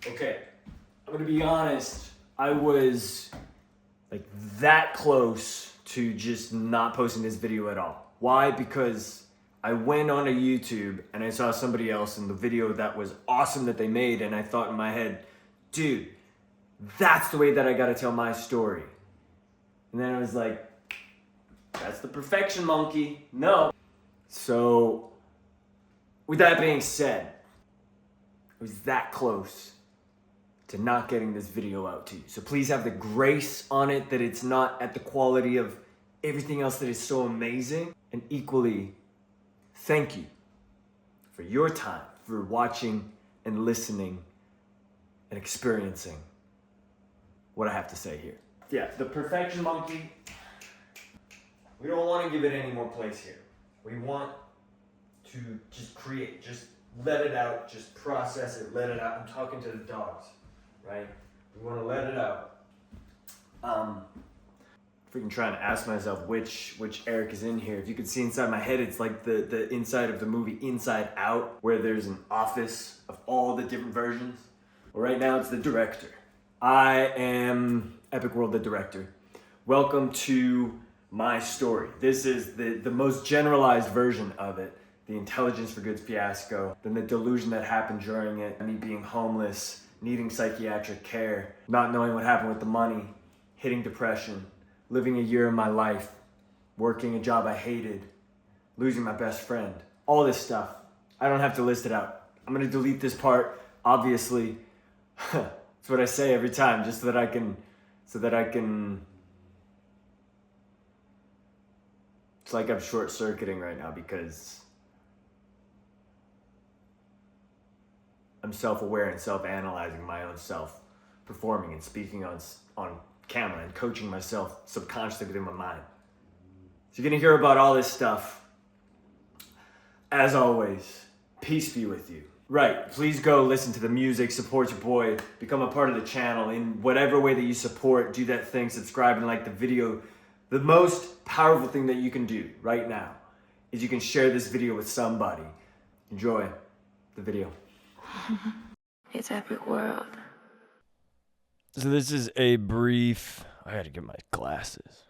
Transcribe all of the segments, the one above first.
Okay, I'm gonna be honest. I was like that close to just not posting this video at all. Why? Because I went on a YouTube and I saw somebody else in the video that was awesome that they made, and I thought in my head, dude, that's the way that I gotta tell my story. And then I was like, that's the perfection monkey. No. So, with that being said, I was that close to not getting this video out to you. So please have the grace on it that it's not at the quality of everything else that is so amazing. And equally, thank you for your time, for watching and listening and experiencing what I have to say here. Yeah, the perfection monkey, we don't want to give it any more place here. We want to just create, just let it out, just process it, let it out. I'm talking to the dogs, right? We want to let it out. Freaking trying to ask myself which Eric is in here. If you could see inside my head, it's like the inside of the movie Inside Out, where there's an office of all the different versions. Well, right now it's the director. I am Epic World, the director. Welcome to my story. This is the most generalized version of it. The intelligence for goods fiasco, then the delusion that happened during it, me being homeless, needing psychiatric care, not knowing what happened with the money, hitting depression, living a year of my life, working a job I hated, losing my best friend, all this stuff. I don't have to list it out. I'm gonna delete this part, obviously. That's what I say every time, just so that I can, it's like I'm short-circuiting right now because I'm self-aware and self-analyzing my own self, performing and speaking on camera and coaching myself subconsciously within my mind. So you're gonna hear about all this stuff. As always, peace be with you. Right, please go listen to the music, support your boy, become a part of the channel in whatever way that you support, do that thing, subscribe and like the video. The most powerful thing that you can do right now is you can share this video with somebody. Enjoy the video. It's Epic World. So this is a brief, I gotta get my glasses.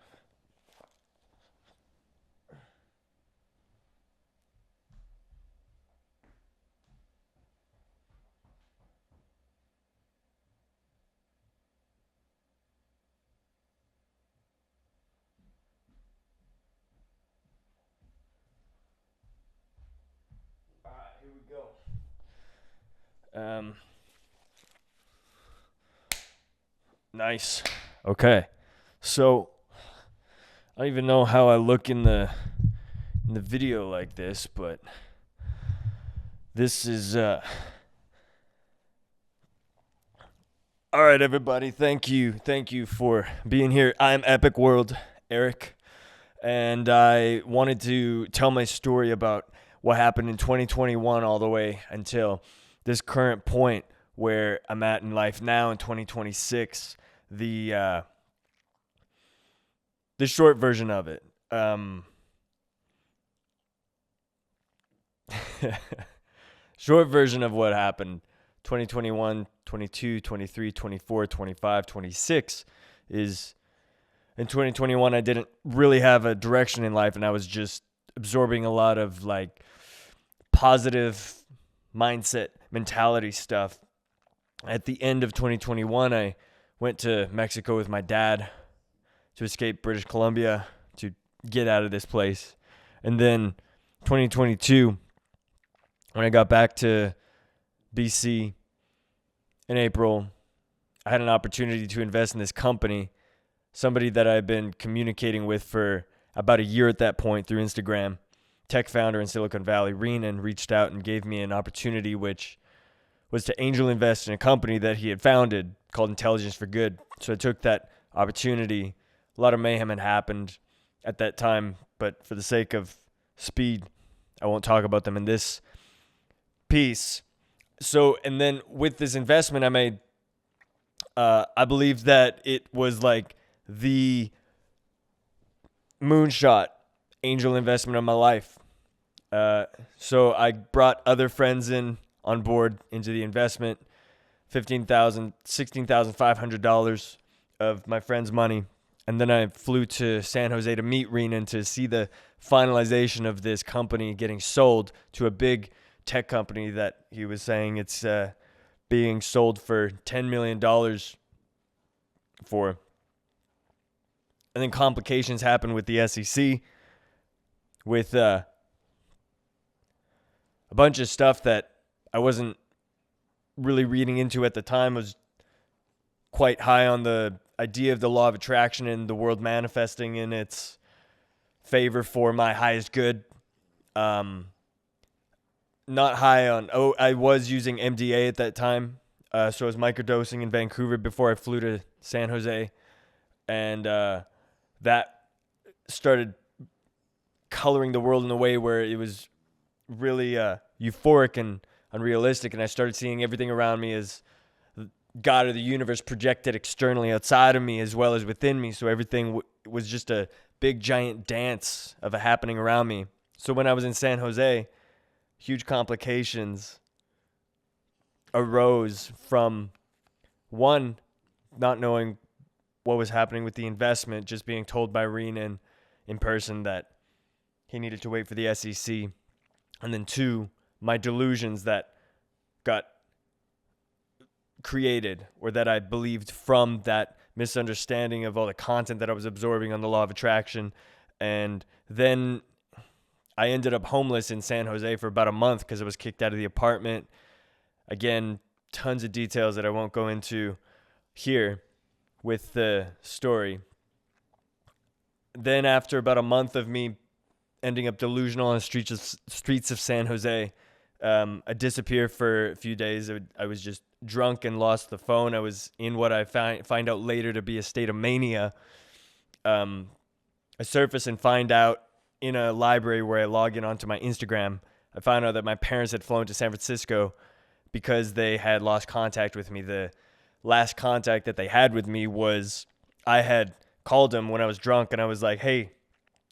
All right, here we go. Nice. Okay. So I don't even know how I look in the video like this, but this is all right, everybody. Thank you for being here. I'm Epic World Eric, and I wanted to tell my story about what happened in 2021 all the way until this current point where I'm at in life now in 2026. The short version of it. Short version of what happened 2021, 22, 23, 24, 25, 26 is in 2021 I didn't really have a direction in life, and I was just absorbing a lot of like positive mindset mentality stuff. At the end of 2021, I went to Mexico with my dad to escape British Columbia, to get out of this place. And then 2022, when I got back to BC in April, I had an opportunity to invest in this company, somebody that I've been communicating with for about a year at that point through Instagram, tech founder in Silicon Valley. Renan reached out and gave me an opportunity, which was to angel invest in a company that he had founded called Intelligence for Good. So I took that opportunity. A lot of mayhem had happened at that time, but for the sake of speed, I won't talk about them in this piece. So, and then with this investment I made, I believe that it was like the moonshot angel investment of my life. So I brought other friends on board into the investment. $16,500 of my friend's money. And then I flew to San Jose to meet Renan to see the finalization of this company getting sold to a big tech company that he was saying it's being sold for $10 million for. And then complications happened with the SEC, with a bunch of stuff that I wasn't really reading into at the time. I was quite high on the idea of the law of attraction and the world manifesting in its favor for my highest good. Not high on, I was using MDA at that time. So I was microdosing in Vancouver before I flew to San Jose. And that started coloring the world in a way where it was really euphoric and unrealistic. And I started seeing everything around me as God or the universe projected externally outside of me as well as within me. So everything was just a big giant dance of a happening around me. So when I was in San Jose, huge complications arose from, one, not knowing what was happening with the investment, just being told by Renan in person that he needed to wait for the SEC. And then two, my delusions that got created, or that I believed from that misunderstanding of all the content that I was absorbing on the law of attraction. And then I ended up homeless in San Jose for about a month because I was kicked out of the apartment. Again, tons of details that I won't go into here with the story. Then after about a month of me ending up delusional on the streets of San Jose, I disappeared for a few days. I was just drunk and lost the phone. I was in what I find out later to be a state of mania. I surface and find out in a library where I log in onto my Instagram. I found out that my parents had flown to San Francisco because they had lost contact with me. The last contact that they had with me was I had called them when I was drunk and I was like, hey,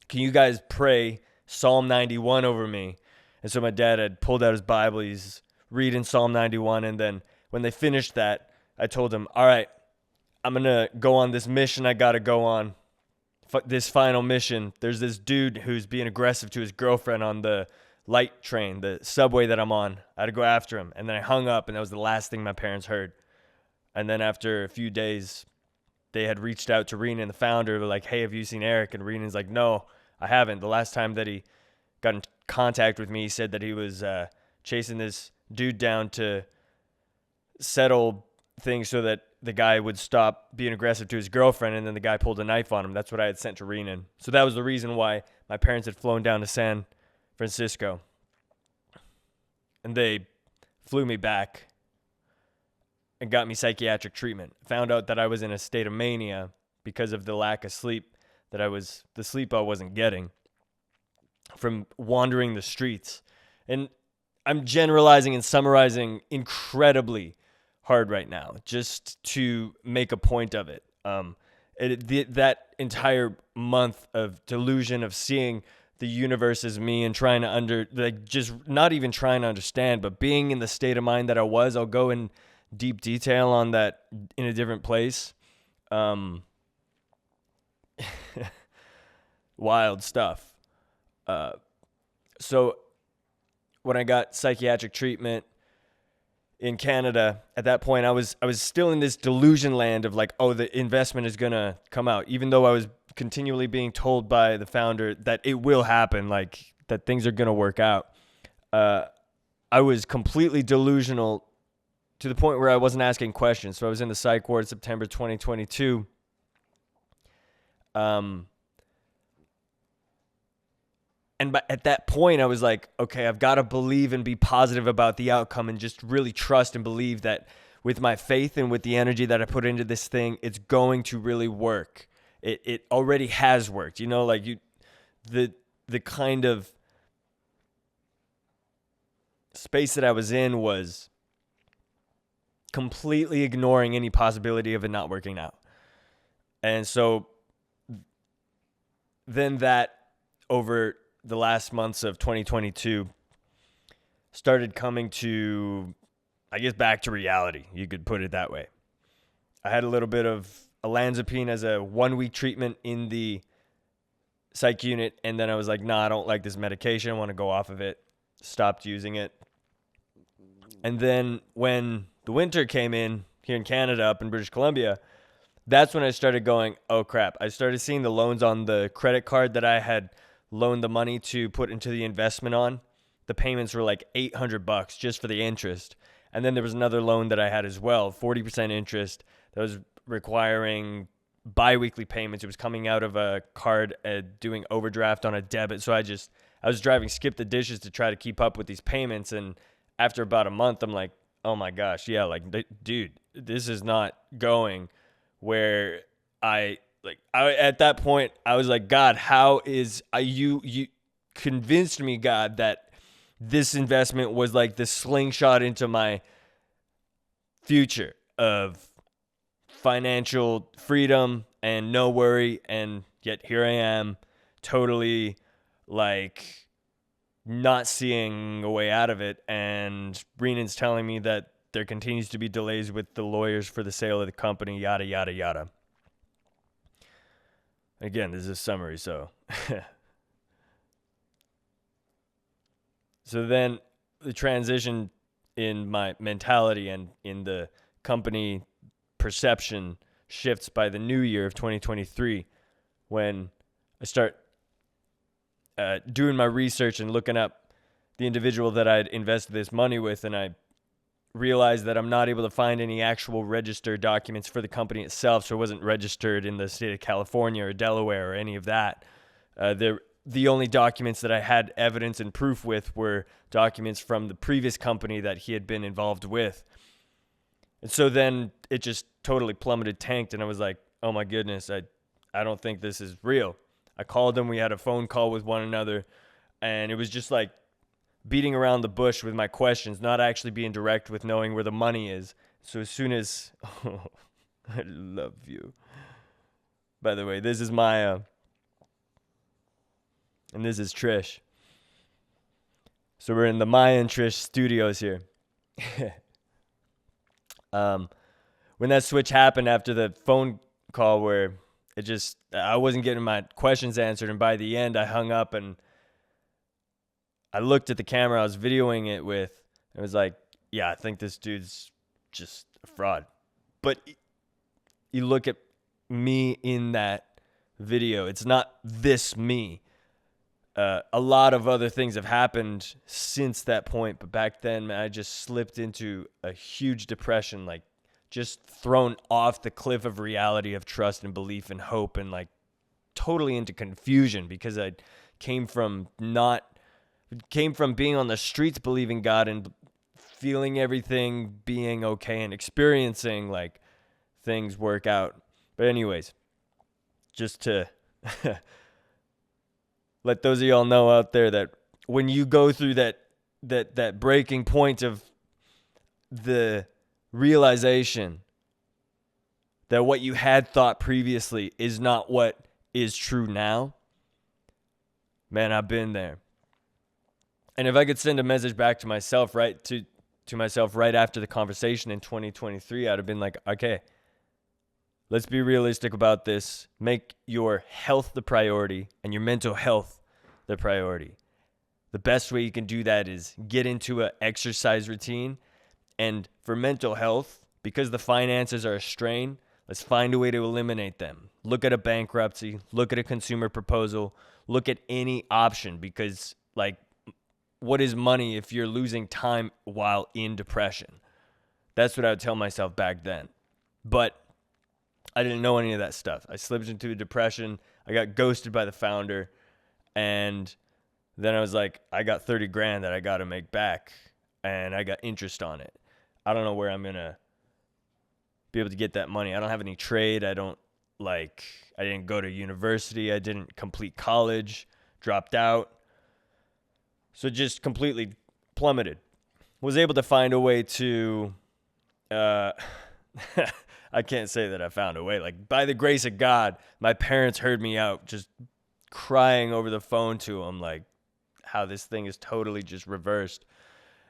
can you guys pray Psalm 91 over me? And so my dad had pulled out his Bible. He's reading Psalm 91. And then when they finished that, I told him, all right, I'm going to go on this mission I got to go on. This final mission. There's this dude who's being aggressive to his girlfriend on the light train, the subway that I'm on. I had to go after him. And then I hung up, and that was the last thing my parents heard. And then after a few days, they had reached out to Renan, the founder. They're like, hey, have you seen Eric? And Renan's like, no, I haven't. The last time that he got in contact with me, he said that he was chasing this dude down to settle things so that the guy would stop being aggressive to his girlfriend, and then the guy pulled a knife on him. That's what I had sent to Renan. So that was the reason why my parents had flown down to San Francisco. And they flew me back and got me psychiatric treatment. Found out that I was in a state of mania because of the lack of sleep, the sleep I wasn't getting from wandering the streets. And I'm generalizing and summarizing incredibly hard right now, just to make a point of it. That entire month of delusion of seeing the universe as me and trying to just not even trying to understand, but being in the state of mind that I was. I'll go in deep detail on that in a different place. Wild stuff. So when I got psychiatric treatment in Canada, at that point I was still in this delusion land of like, oh, the investment is gonna come out, even though I was continually being told by the founder that it will happen, like that things are gonna work out. I was completely delusional to the point where I wasn't asking questions. So I was in the psych ward September 2022. And at that point, I was like, okay, I've got to believe and be positive about the outcome and just really trust and believe that with my faith and with the energy that I put into this thing, it's going to really work. It already has worked. You know, like the kind of space that I was in was completely ignoring any possibility of it not working out. And so then that over the last months of 2022 started coming to I guess, back to reality. You could put it that way. I had a little bit of olanzapine as a 1-week treatment in the psych unit. And then I was like, nah, I don't like this medication. I want to go off of it. Stopped using it. And then when the winter came in here in Canada, up in British Columbia, that's when I started going, oh crap. I started seeing the loans on the credit card that I had loaned the money to put into the investment on. The payments were like $800 just for the interest. And then there was another loan that I had as well, 40% interest, that was requiring bi-weekly payments. It was coming out of a card, doing overdraft on a debit. So I was driving skip the dishes to try to keep up with these payments. And after about a month, I'm like, oh my gosh, yeah, like, dude, this is not going where at that point, I was like, God, how is you convinced me, God, that this investment was like the slingshot into my future of financial freedom and no worry. And yet here I am, totally like not seeing a way out of it. And Renan's telling me that there continues to be delays with the lawyers for the sale of the company, yada, yada, yada. Again, this is a summary, so. So then the transition in my mentality and in the company perception shifts by the new year of 2023 when I start doing my research and looking up the individual that I'd invested this money with, and I realized that I'm not able to find any actual registered documents for the company itself, so it wasn't registered in the state of California or Delaware or any of that. The only documents that I had evidence and proof with were documents from the previous company that he had been involved with. And so then it just totally plummeted, tanked, and I was like, oh my goodness, I don't think this is real. I called him, we had a phone call with one another, and it was just like beating around the bush with my questions, not actually being direct with knowing where the money is. So as soon as, oh, I love you. By the way, this is Maya. And this is Trish. So we're in the Maya and Trish studios here. When that switch happened after the phone call where I wasn't getting my questions answered, and by the end I hung up and I looked at the camera I was videoing it with, and it was like, yeah, I think this dude's just a fraud. But you look at me in that video, it's not this me. A lot of other things have happened since that point, but back then, man, I just slipped into a huge depression, like just thrown off the cliff of reality of trust and belief and hope, and like totally into confusion because I came from being on the streets believing God and feeling everything being okay and experiencing like things work out. But anyways, just to let those of y'all know out there that when you go through that breaking point of the realization that what you had thought previously is not what is true now, man, I've been there. And if I could send a message back to myself, right, to myself right after the conversation in 2023, I'd have been like, okay, let's be realistic about this. Make your health the priority and your mental health the priority. The best way you can do that is get into an exercise routine. And for mental health, because the finances are a strain, let's find a way to eliminate them. Look at a bankruptcy, look at a consumer proposal, look at any option, because like, what is money if you're losing time while in depression? That's what I would tell myself back then. But I didn't know any of that stuff. I slipped into a depression. I got ghosted by the founder. And then I was like, I got 30 grand that I got to make back. And I got interest on it. I don't know where I'm going to be able to get that money. I don't have any trade. I didn't go to university. I didn't complete college, dropped out. So just completely plummeted. Was able to find a way to, I can't say that I found a way. Like, by the grace of God, my parents heard me out just crying over the phone to them, like how this thing is totally just reversed.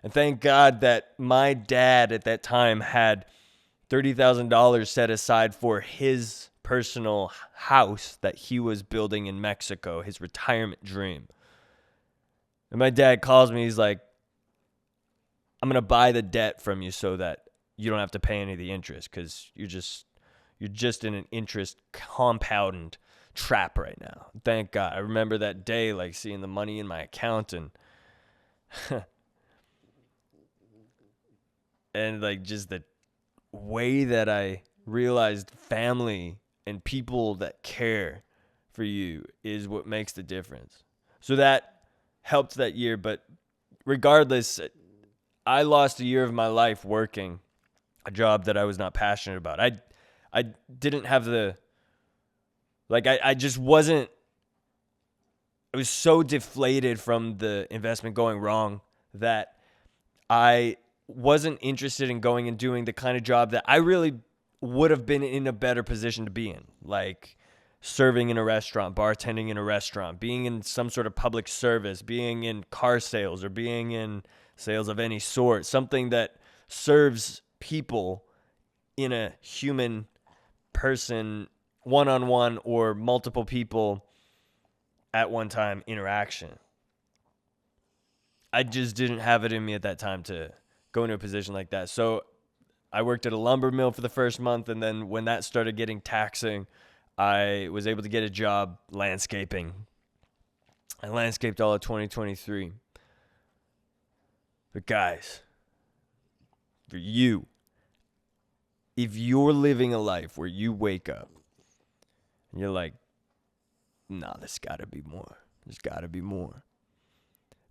And thank God that my dad at that time had $30,000 set aside for his personal house that he was building in Mexico, his retirement dream. And my dad calls me, he's like, I'm going to buy the debt from you so that you don't have to pay any of the interest, because you're just in an interest compound trap right now. Thank God. I remember that day, like seeing the money in my account and and like just the way that I realized family and people that care for you is what makes the difference. So that helped that year, but regardless, I lost a year of my life working a job that I was not passionate about. I didn't have the, like, I just wasn't, I was so deflated from the investment going wrong that I wasn't interested in going and doing the kind of job that I really would have been in a better position to be in, like serving in a restaurant, bartending in a restaurant, being in some sort of public service, being in car sales, or being in sales of any sort, something that serves people in a human person, one-on-one or multiple people at one time interaction. I just didn't have it in me at that time to go into a position like that. So I worked at a lumber mill for the first month, and then when that started getting taxing, I was able to get a job landscaping. I landscaped all of 2023. But guys, for you, if you're living a life where you wake up and you're like, nah, there's gotta be more. There's gotta be more.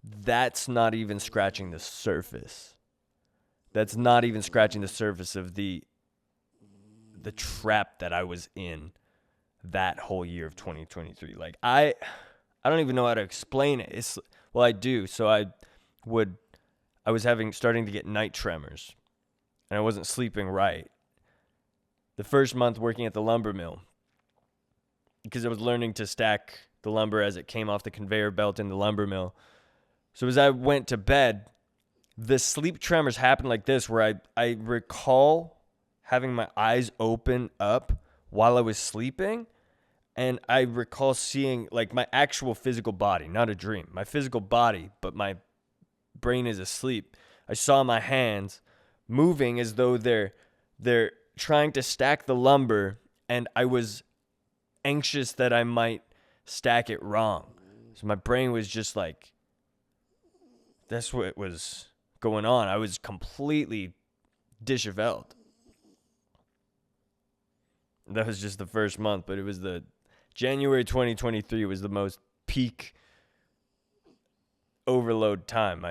That's not even scratching the surface. That's not even scratching the surface of the trap that I was in that whole year of 2023. Like, I don't even know how to explain it. Well, I do. So I was starting to get night tremors, and I wasn't sleeping right. The first month working at the lumber mill, because I was learning to stack the lumber as it came off the conveyor belt in the lumber mill. So as I went to bed, the sleep tremors happened like this, where I recall having my eyes open up while I was sleeping, and I recall seeing like my actual physical body, not a dream, my physical body, but my brain is asleep. I saw my hands moving as though they're trying to stack the lumber, and I was anxious that I might stack it wrong. So my brain was just like, that's what was going on. I was completely disheveled. That was just the first month, but it was the January 2023 was the most peak overload time.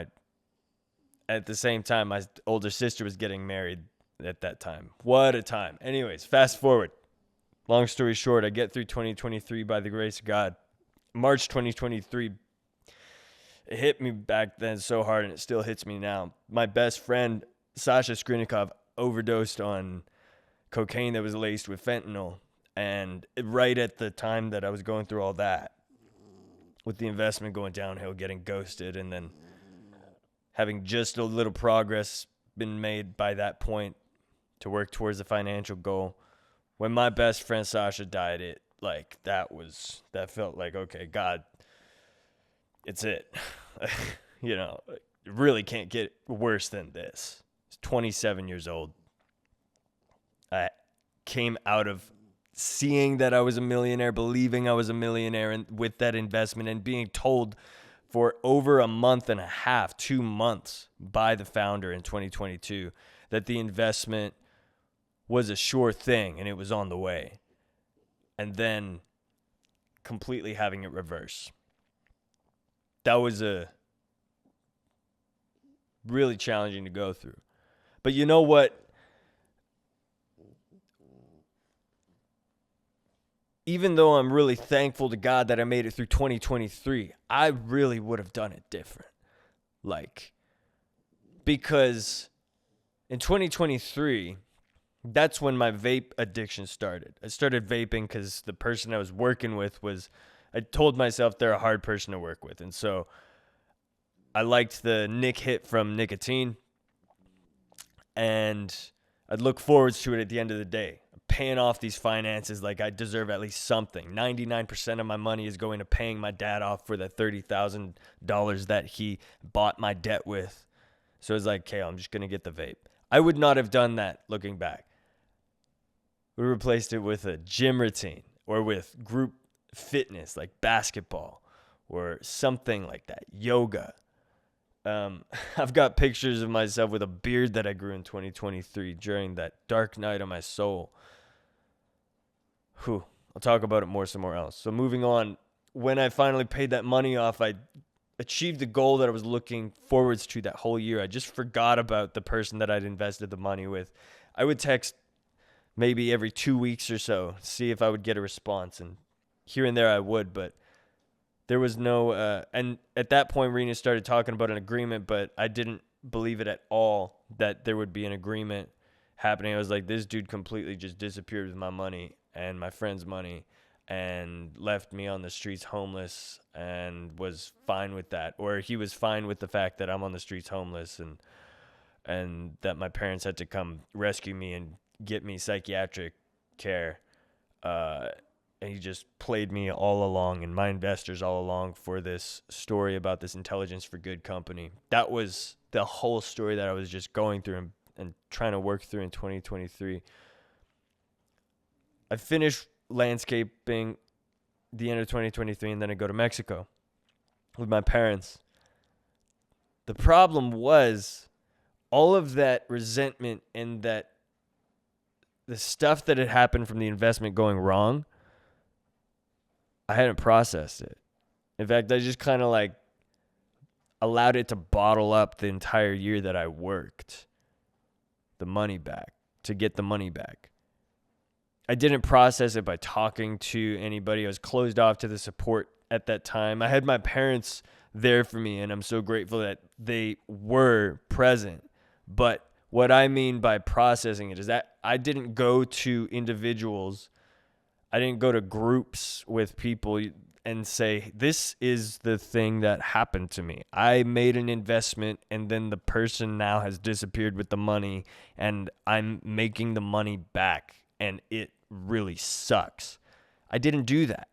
At the same time, my older sister was getting married at that time. What a time. Anyways, fast forward. Long story short, I get through 2023 by the grace of God. March 2023, it hit me back then so hard, and it still hits me now. My best friend, Sasha Skrinikov, overdosed on cocaine that was laced with fentanyl. And right at the time that I was going through all that, with the investment going downhill, getting ghosted, and then having just a little progress been made by that point to work towards the financial goal, when my best friend Sasha died, that felt like, okay, God, it's it. You know, it really can't get worse than this. I was 27 years old. I came out of seeing that I was a millionaire, believing I was a millionaire, and with that investment, and being told for over a month and a half, 2 months, by the founder in 2022 that the investment was a sure thing and it was on the way. And then completely having it reverse. That was really challenging to go through. But you know what? Even though I'm really thankful to God that I made it through 2023, I really would have done it different. Because in 2023, that's when my vape addiction started. I started vaping because the person I was working with I told myself they're a hard person to work with. And so I liked the Nick hit from Nicotine, and I'd look forward to it at the end of the day. Paying off these finances like I deserve at least something. 99% of my money is going to paying my dad off for the $30,000 that he bought my debt with. So it's like, okay, I'm just going to get the vape. I would not have done that looking back. We replaced it with a gym routine or with group fitness like basketball or something like that, yoga. I've got pictures of myself with a beard that I grew in 2023 during that dark night of my soul. Whew, I'll talk about it more somewhere else. So moving on, when I finally paid that money off, I achieved the goal that I was looking forwards to that whole year. I just forgot about the person that I'd invested the money with. I would text maybe every 2 weeks or so, see if I would get a response. And here and there I would, but there was no, and at that point, Rena started talking about an agreement, but I didn't believe it at all that there would be an agreement happening. I was like, this dude completely just disappeared with my money and my friend's money and left me on the streets homeless and was fine with that. Or he was fine with the fact that I'm on the streets homeless and that my parents had to come rescue me and get me psychiatric care. And he just played me all along and my investors all along for this story about this intelligence for good company. That was the whole story that I was just going through and trying to work through in 2023. I finished landscaping the end of 2023 and then I go to Mexico with my parents. The problem was all of that resentment and that the stuff that had happened from the investment going wrong, I hadn't processed it. In fact, I just kind of like allowed it to bottle up the entire year that I worked the money back, to get the money back. I didn't process it by talking to anybody. I was closed off to the support at that time. I had my parents there for me, and I'm so grateful that they were present. But what I mean by processing it is that I didn't go to individuals. I didn't go to groups with people and say, this is the thing that happened to me. I made an investment and then the person now has disappeared with the money and I'm making the money back and it really sucks. I didn't do that.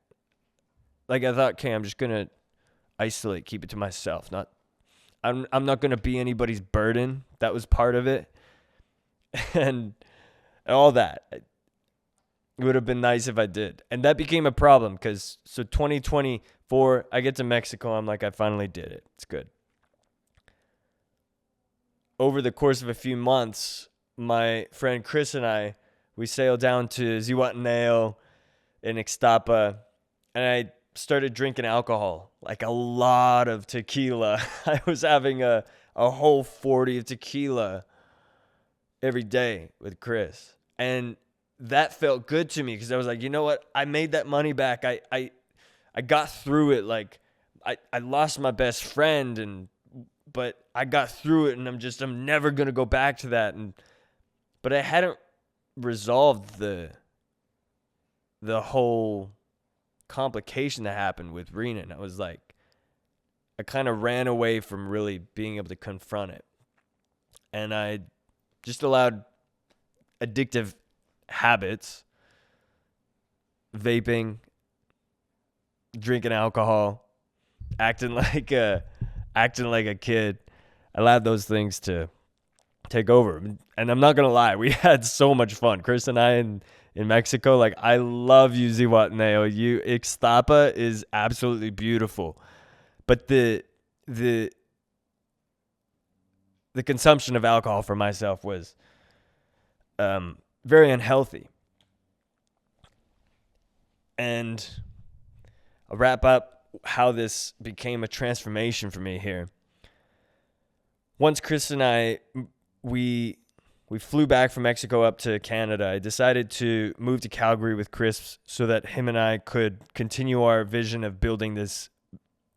Like I thought, okay, I'm just going to isolate, keep it to myself. I'm not going to be anybody's burden. That was part of it. And all that. It would have been nice if I did. And that became a problem because, so 2024, I get to Mexico. I'm like, I finally did it. It's good. Over the course of a few months, my friend Chris and I, we sailed down to Zihuatanejo in Ixtapa, and I started drinking alcohol, like a lot of tequila. I was having a whole 40 of tequila every day with Chris. And that felt good to me because I was like, you know what? I made that money back. I got through it. Like I lost my best friend but I got through it and I'm never going to go back to that. But I hadn't resolved the whole complication that happened with Rena. And I was like, I kind of ran away from really being able to confront it. And I just allowed addictive habits, vaping, drinking alcohol, acting like a kid. I allowed those things to take over. And I'm not gonna lie, we had so much fun. Chris and I in Mexico, like I love you, Zihuatanejo. Ixtapa is absolutely beautiful. But the consumption of alcohol for myself was very unhealthy. And I'll wrap up how this became a transformation for me here. Once Chris and I, we flew back from Mexico up to Canada, I decided to move to Calgary with Chris so that him and I could continue our vision of building this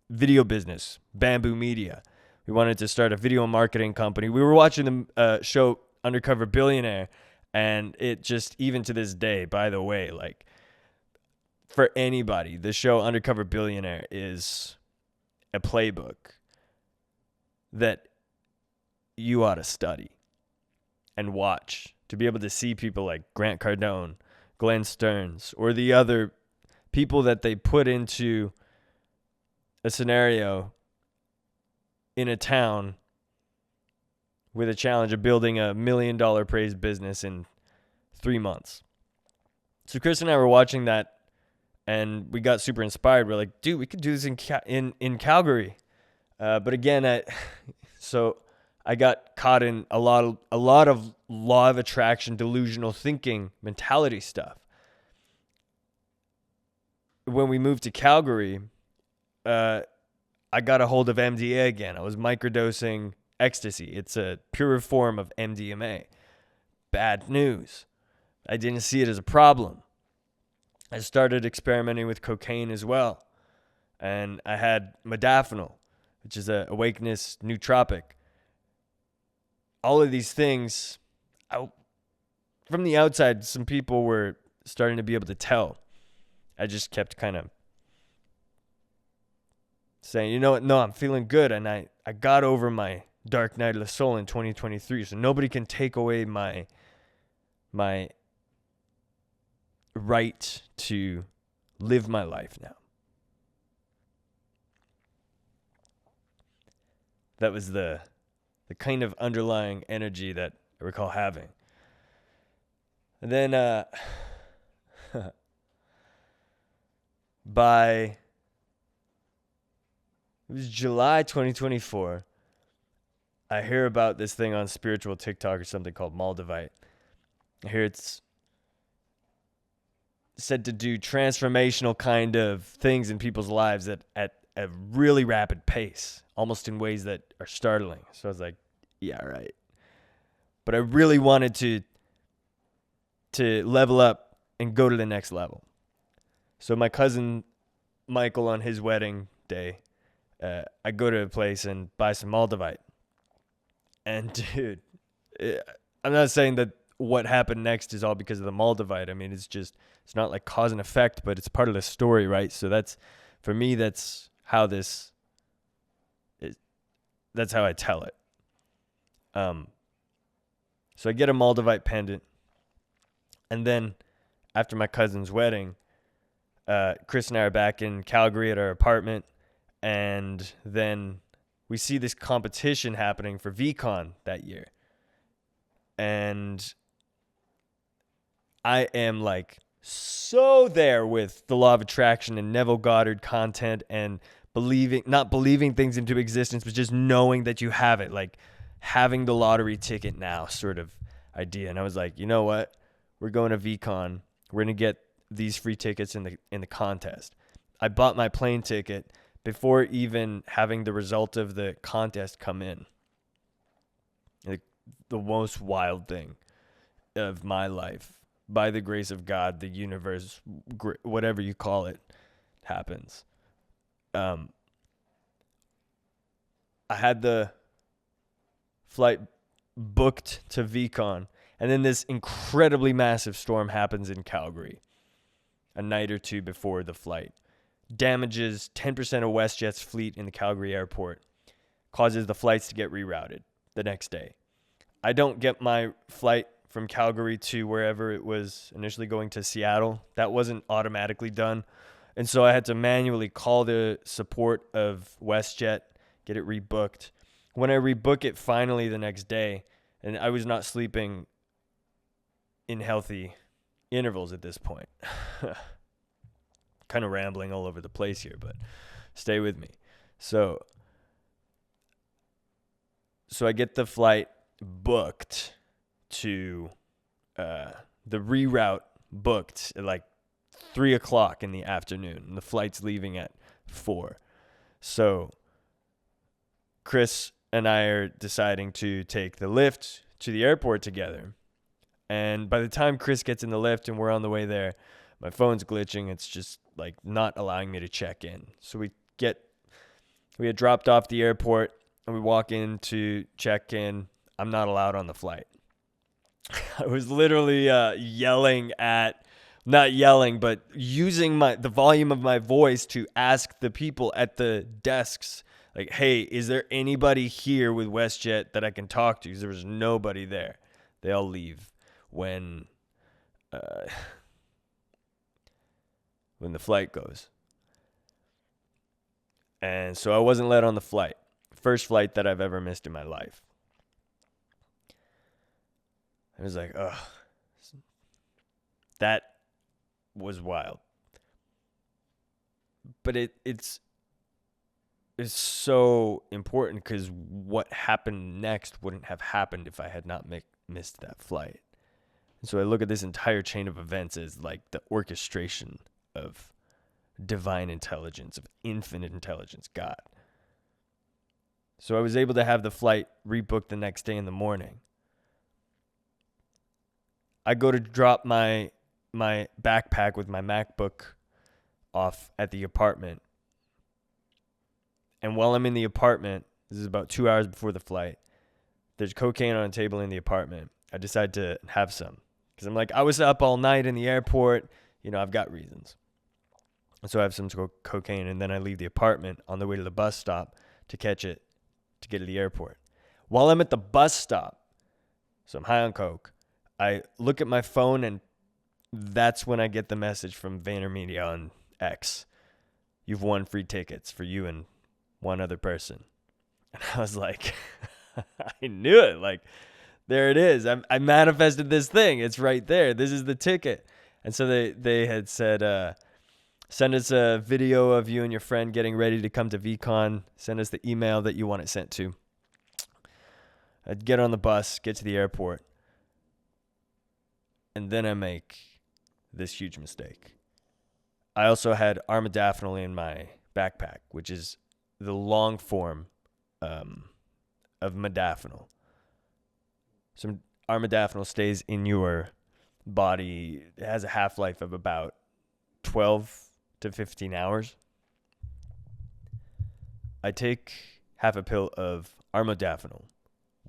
video business, Bamboo Media. We wanted to start a video marketing company. We were watching the show Undercover Billionaire, and it just, even to this day, by the way, like for anybody, the show Undercover Billionaire is a playbook. that you ought to study and watch, to be able to see people like Grant Cardone, Glenn Stearns, or the other people that they put into a scenario in a town with a challenge of building $1 million praise business in 3 months. So Chris and I were watching that, and we got super inspired. We're like, dude, we could do this in Calgary. But again, I got caught in a lot of law of attraction, delusional thinking, mentality stuff. When we moved to Calgary, I got a hold of MDA again. I was microdosing ecstasy. It's a pure form of MDMA. Bad news. I didn't see it as a problem. I started experimenting with cocaine as well. And I had modafinil, which is a awakeness nootropic. All of these things, from the outside, some people were starting to be able to tell. I just kept kind of saying, you know what, no, I'm feeling good. And I got over my dark night of the soul in 2023. So nobody can take away my right to live my life now. That was the kind of underlying energy that I recall having. And then it was July 2024, I hear about this thing on spiritual TikTok or something called Moldavite. I hear it's said to do transformational kind of things in people's lives at a really rapid pace, almost in ways that are startling. So I was like, yeah, right. But I really wanted to level up and go to the next level. So my cousin Michael, on his wedding day, I go to a place and buy some Moldavite. And dude, I'm not saying that what happened next is all because of the Moldavite. I mean, it's not like cause and effect, but it's part of the story, right? So for me, that's how that's how I tell it. So I get a Moldavite pendant, and then after my cousin's wedding, Chris and I are back in Calgary at our apartment, and then we see this competition happening for Vee Con that year. And I am like so there with the law of attraction and Neville Goddard content and not believing things into existence, but just knowing that you have it, like having the lottery ticket now sort of idea. And I was like, you know what? We're going to Vee Con. We're going to get these free tickets in the contest. I bought my plane ticket before even having the result of the contest come in. Like, the most wild thing of my life, by the grace of God, the universe, whatever you call it, happens. I had the flight booked to Vee Con, and then this incredibly massive storm happens in Calgary a night or two before the flight. Damages 10% of WestJet's fleet in the Calgary airport, causes the flights to get rerouted the next day. I don't get my flight from Calgary to wherever it was initially going to Seattle. That wasn't automatically done. And so I had to manually call the support of WestJet, get it rebooked. When I rebook it finally the next day, and I was not sleeping in healthy intervals at this point. Kind of rambling all over the place here, but stay with me. So I get the flight booked to the reroute booked at like 3:00 in the afternoon, and the flight's leaving at 4. So Chris and I are deciding to take the lift to the airport together. And by the time Chris gets in the lift and we're on the way there, my phone's glitching. It's just like not allowing me to check in. So we had dropped off the airport and we walk in to check in. I'm not allowed on the flight. I was literally not yelling, but using the volume of my voice to ask the people at the desks, Like, hey, is there anybody here with WestJet that I can talk to? Because there was nobody there. They all leave when the flight goes. And so I wasn't let on the flight. First flight that I've ever missed in my life. I was like, ugh. That was wild. But it's so important because what happened next wouldn't have happened if I had not missed that flight. And so I look at this entire chain of events as like the orchestration of divine intelligence, of infinite intelligence, God. So I was able to have the flight rebooked the next day in the morning. I go to drop my backpack with my MacBook off at the apartment. And while I'm in the apartment, this is about 2 hours before the flight, there's cocaine on a table in the apartment. I decide to have some. Because I'm like, I was up all night in the airport. I've got reasons. And so I have some cocaine, and then I leave the apartment on the way to the bus stop to catch it to get to the airport. While I'm at the bus stop, so I'm high on coke, I look at my phone, and that's when I get the message from VaynerMedia on X. You've won free tickets for you and one other person. And I was like, I knew it. Like, there it is. I manifested this thing. It's right there. This is the ticket. And so they had said, send us a video of you and your friend getting ready to come to Vee Con. Send us the email that you want it sent to. I'd get on the bus, get to the airport. And then I make this huge mistake. I also had armodafinil in my backpack, which is the long form of modafinil. So armodafinil stays in your body. It has a half-life of about 12 to 15 hours. I take half a pill of armodafinil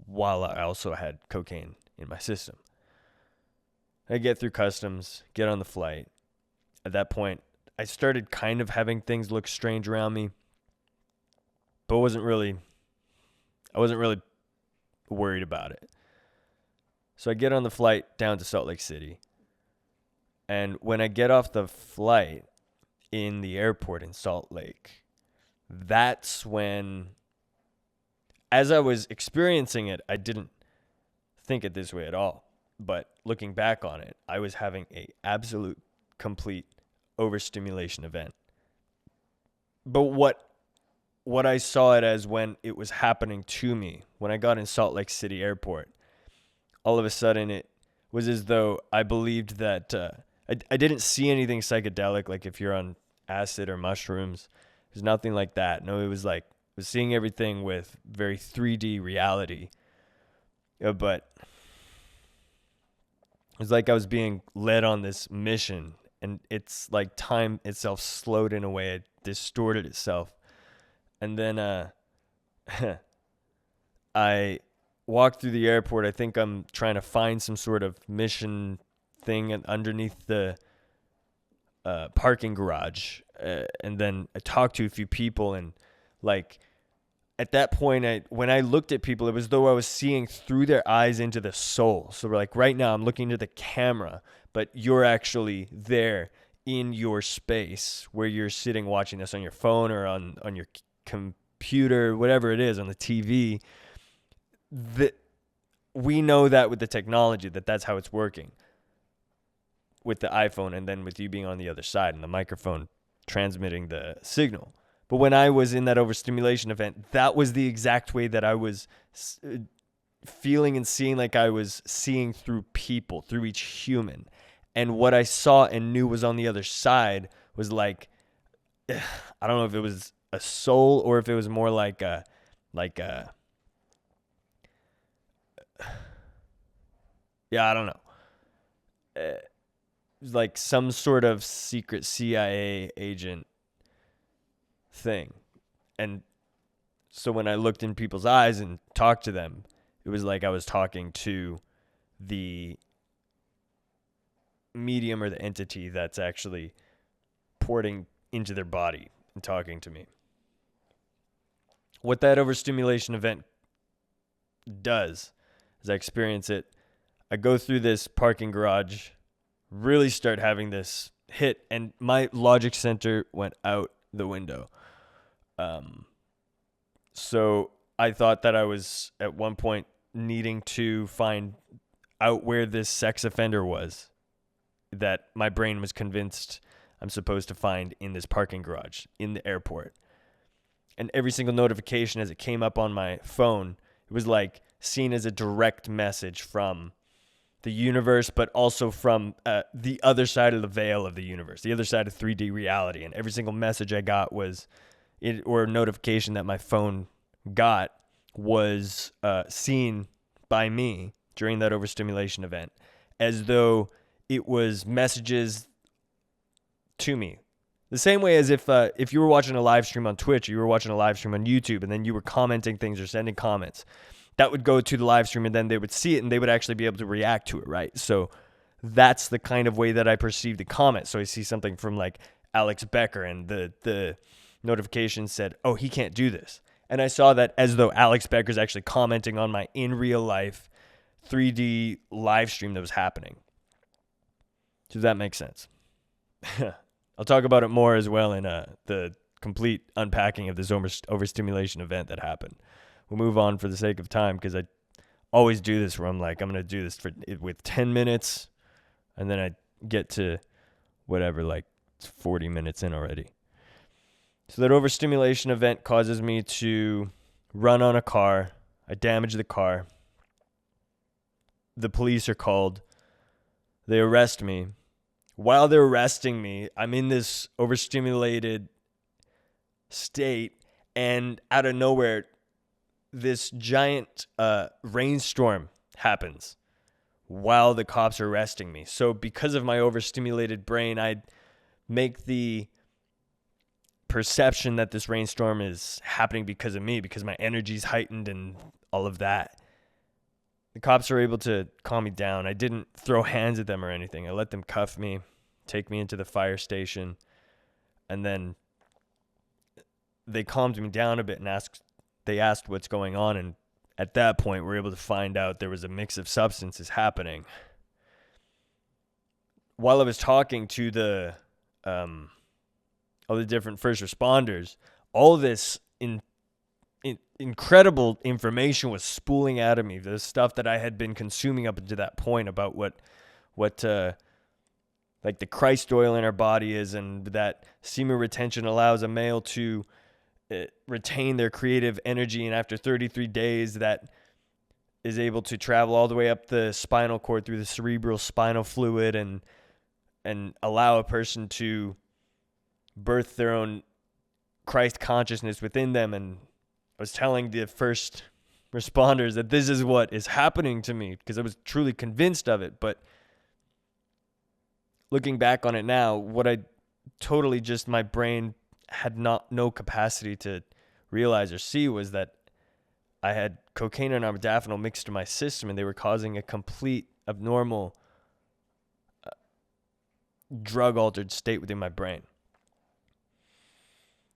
while I also had cocaine in my system. I get through customs, get on the flight. At that point, I started kind of having things look strange around me, but I wasn't really worried about it. So I get on the flight down to Salt Lake City. And when I get off the flight in the airport in Salt Lake, that's when, as I was experiencing it, I didn't think it this way at all. But looking back on it, I was having a absolute, complete overstimulation event. But what I saw it as when it was happening to me, when I got in Salt Lake City Airport, all of a sudden it was as though I believed that I didn't see anything psychedelic, like if you're on acid or mushrooms. There's nothing like that. No, it was like I was seeing everything with very 3D reality. But it was like I was being led on this mission, and it's like time itself slowed in a way, it distorted itself. And then I walked through the airport. I think I'm trying to find some sort of mission thing underneath the parking garage. And then I talked to a few people, and like at that point, when I looked at people, it was though I was seeing through their eyes into the soul. So we're like, right now I'm looking into the camera, but you're actually there in your space where you're sitting watching this on your phone or on your computer, whatever it is, on the TV. We know that with the technology, that's how it's working with the iPhone, and then with you being on the other side and the microphone transmitting the signal. But when I was in that overstimulation event, that was the exact way that I was feeling and seeing, like I was seeing through people, through each human. And what I saw and knew was on the other side was like, I don't know if it was a soul or if it was more like a yeah, I don't know. It was like some sort of secret CIA agent thing. And so when I looked in people's eyes and talked to them, it was like I was talking to the medium or the entity that's actually porting into their body and talking to me. what that overstimulation event does is I experience it. I go through this parking garage, really start having this hit, and my logic center went out the window. So I thought that I was at one point needing to find out where this sex offender was that my brain was convinced I'm supposed to find in this parking garage in the airport. And every single notification as it came up on my phone, it was like seen as a direct message from the universe, but also from the other side of the veil of the universe, the other side of 3D reality. And every single message I got was, or notification that my phone got was seen by me during that overstimulation event, as though it was messages to me. The same way as if you were watching a live stream on Twitch, or you were watching a live stream on YouTube, and then you were commenting things or sending comments, that would go to the live stream, and then they would see it, and they would actually be able to react to it, right? So that's the kind of way that I perceive the comment. So I see something from like Alex Becker, and the notification said, oh, he can't do this. And I saw that as though Alex Becker's actually commenting on my in real life 3D live stream that was happening. Does that make sense? I'll talk about it more as well in the complete unpacking of this overstimulation event that happened. We'll move on for the sake of time, because I always do this where I'm like, I'm going to do this with 10 minutes, and then I get to whatever, like it's 40 minutes in already. So that overstimulation event causes me to run on a car. I damage the car. The police are called. They arrest me. While they're arresting me, I'm in this overstimulated state, and out of nowhere, this giant rainstorm happens while the cops are arresting me. So because of my overstimulated brain, I make the perception that this rainstorm is happening because of me, because my energy's heightened and all of that. The cops are able to calm me down. I didn't throw hands at them or anything. I let them cuff me, take me into the fire station, and then they calmed me down a bit and asked what's going on, and at that point, we're able to find out there was a mix of substances happening. While I was talking to all the different first responders, all this incredible information was spooling out of me. The stuff that I had been consuming up to that point about what like the Christ oil in our body is, and that semen retention allows a male to retain their creative energy, and after 33 days that is able to travel all the way up the spinal cord through the cerebral spinal fluid and allow a person to birth their own Christ consciousness within them. And I was telling the first responders that this is what is happening to me, because I was truly convinced of it. But looking back on it now, what I totally just, my brain had no capacity to realize or see was that I had cocaine and modafinil mixed in my system, and they were causing a complete abnormal drug-altered state within my brain.